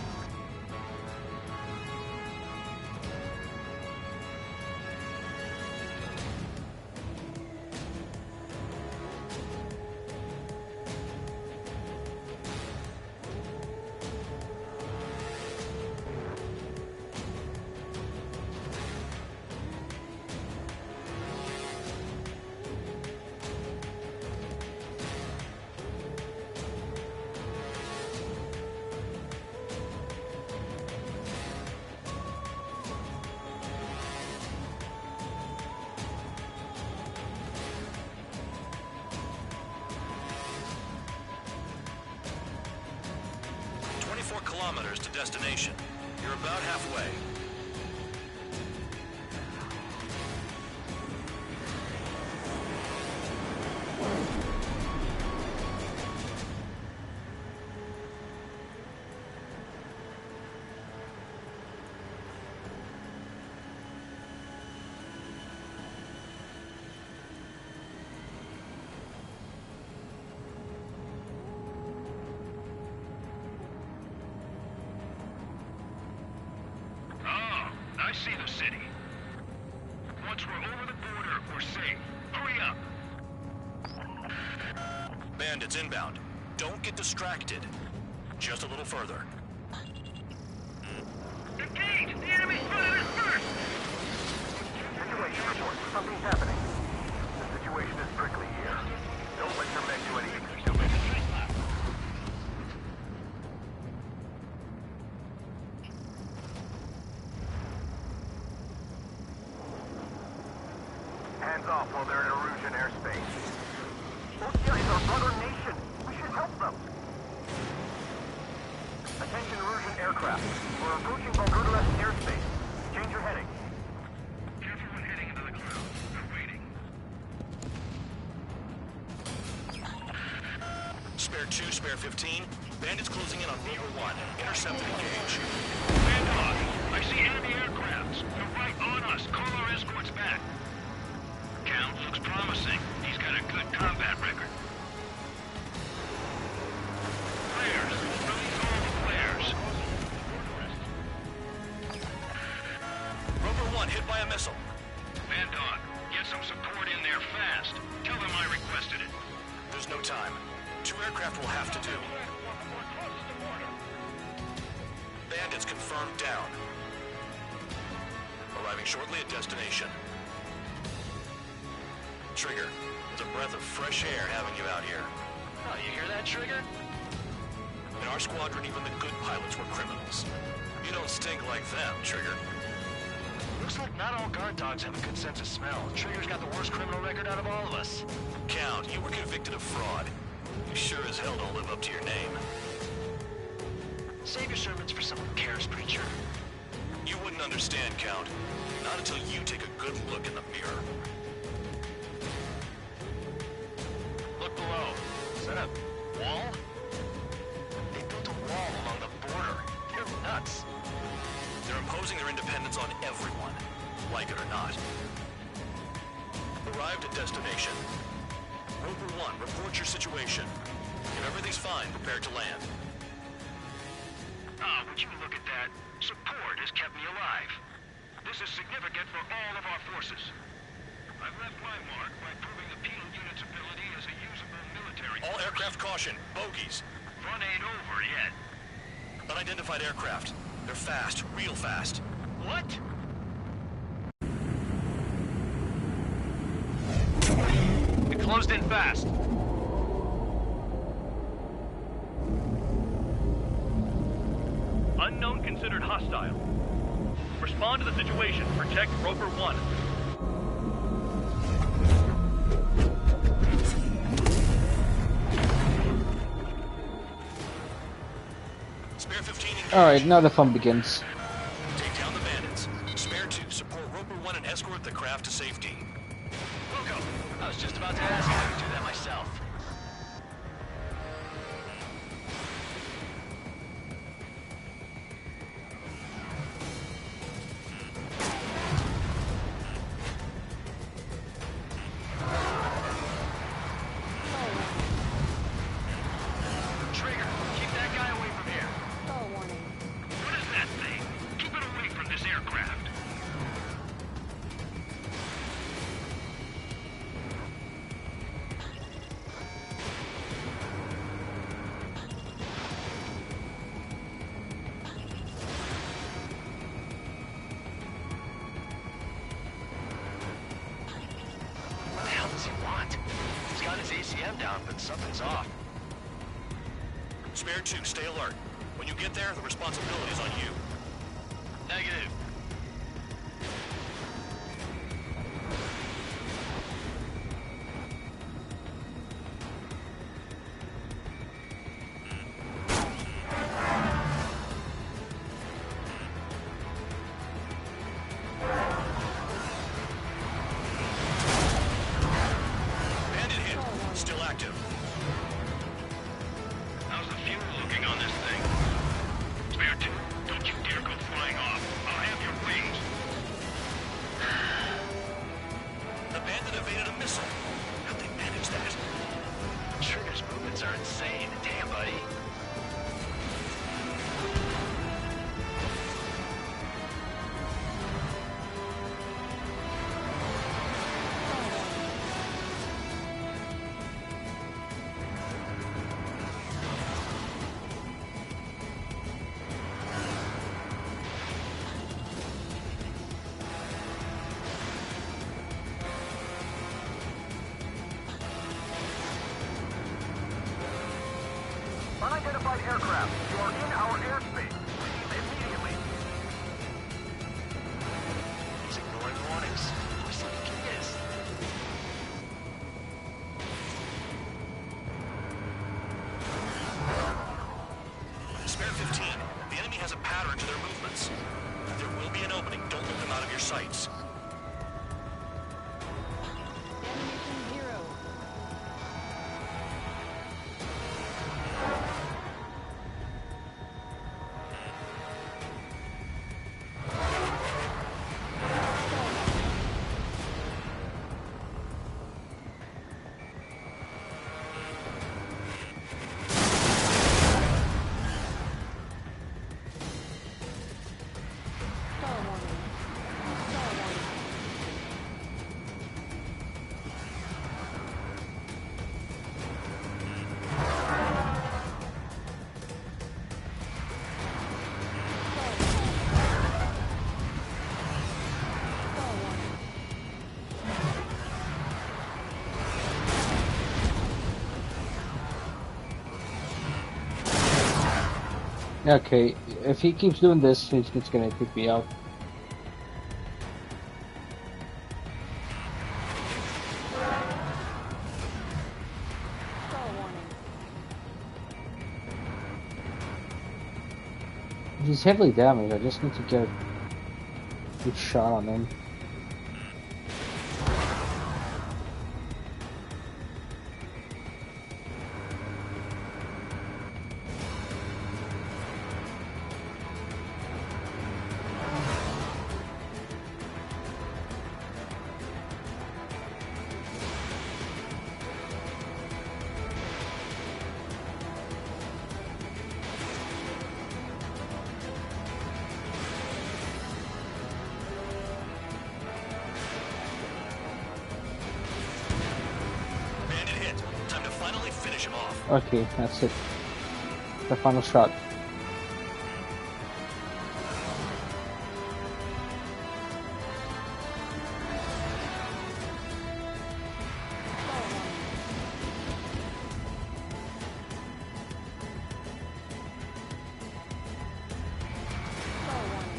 Kilometers to destination. You're about halfway. I see the city. Once we're over the border, we're safe. Hurry up! Bandits inbound. Don't get distracted. Just a little further. Engage! The enemy's spotted us first! Situation report. Something's happening. The situation is prickly here. Don't let your men do anything stupid. Hands off while they're in Erusian airspace. Ostia is our brother nation. We should help them. Attention Erusian aircraft. We're approaching Bulgarian airspace. Change your heading. Careful when heading into the clouds. They're waiting. Spare 2, spare 15. Bandits closing in on Rover 1. Intercept and engage. Stand off. I see enemy aircrafts. They're right on us. Call our escorts back. Count looks promising. He's got a good combat record. Flares. Release all the flares. Rover 1 hit by a missile. Man Dog, get some support in there fast. Tell them I requested it. There's no time. 2 aircraft will have to do. Bandits confirmed down. Arriving shortly at destination. Trigger, it's a breath of fresh air having you out here. Oh, you hear that, Trigger? In our squadron, even the good pilots were criminals. You don't stink like them, Trigger. Looks like not all guard dogs have a good sense of smell. Trigger's got the worst criminal record out of all of us. Count, you were convicted of fraud. You sure as hell don't live up to your name. Save your sermons for someone who cares, preacher. You wouldn't understand, Count. Not until you take a good look in the mirror. Look below. Is that a wall? They built a wall along the border. They're nuts. They're imposing their independence on everyone, like it or not. Arrived at destination. Rover 1, report your situation. If everything's fine, prepare to land. Ah, would you look at that? Support has kept me alive. This is significant for all of our forces. I've left my mark by proving the penal unit's ability as a usable military All force. aircraft caution, bogies. Run ain't over yet. Unidentified aircraft. They're fast, real fast. What? It closed in fast. Unknown considered hostile. Respond to the situation. Protect Rover 1. Spare 15 engaged. Alright, now the fun begins. Take down the bandits. Spare 2, support Rover 1 and escort the craft to safety. Wilco, I was just about to ask if I could do that myself. Trigger, keep that guy away from Something's off. Spare 2, stay alert. When you get there, the responsibility is on you. Negative. Bandit hit. Still active. How's the fuel looking on this thing? Spare 2, don't you dare go flying off. I'll have your wings. The bandit evaded a missile. How'd they manage that? Trigger's movements are insane. Damn, buddy. Unidentified aircraft, you are in our airspace. Leave immediately. He's ignoring warnings. Who's the fuck he is? Spare 15, the enemy has a pattern to their movements. There will be an opening. Don't let them out of your sights. Animation 0. Star warning. Star warning. Star warning. Okay, if he keeps doing this, he's gonna kick me out. Star warning. He's heavily damaged. I just need to get a good shot on him. Bandit hit. Time to finally finish him off. Okay, that's it. The final shot. Star warning.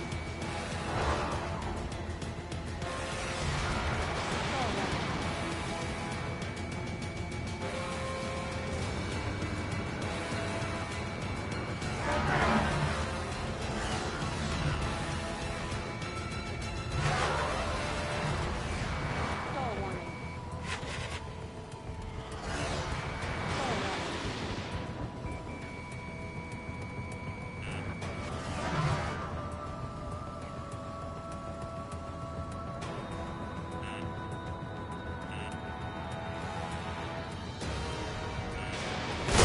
Star warning. Star warning.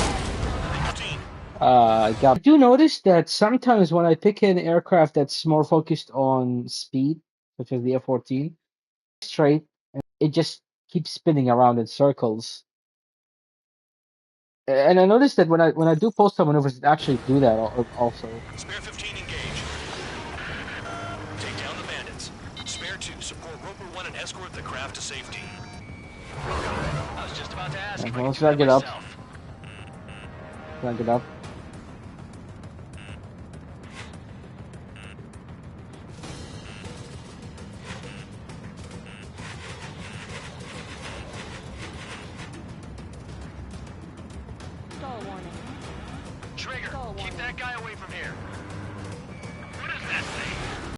Star warning. I do notice that sometimes when I pick an aircraft that's more focused on speed, such as the F-14, straight, and it just keeps spinning around in circles. And I noticed that when I do postal maneuvers, it actually do that also. Spare 15 engage. Take down the bandits. Spare 2, support Roper 1 and escort the craft to safety. I was just about to ask Yeah, if well, I let's could do that drag it up. myself. Crank it up. Stall warning. Trigger, Stall keep warning. that guy away from here. What does that say?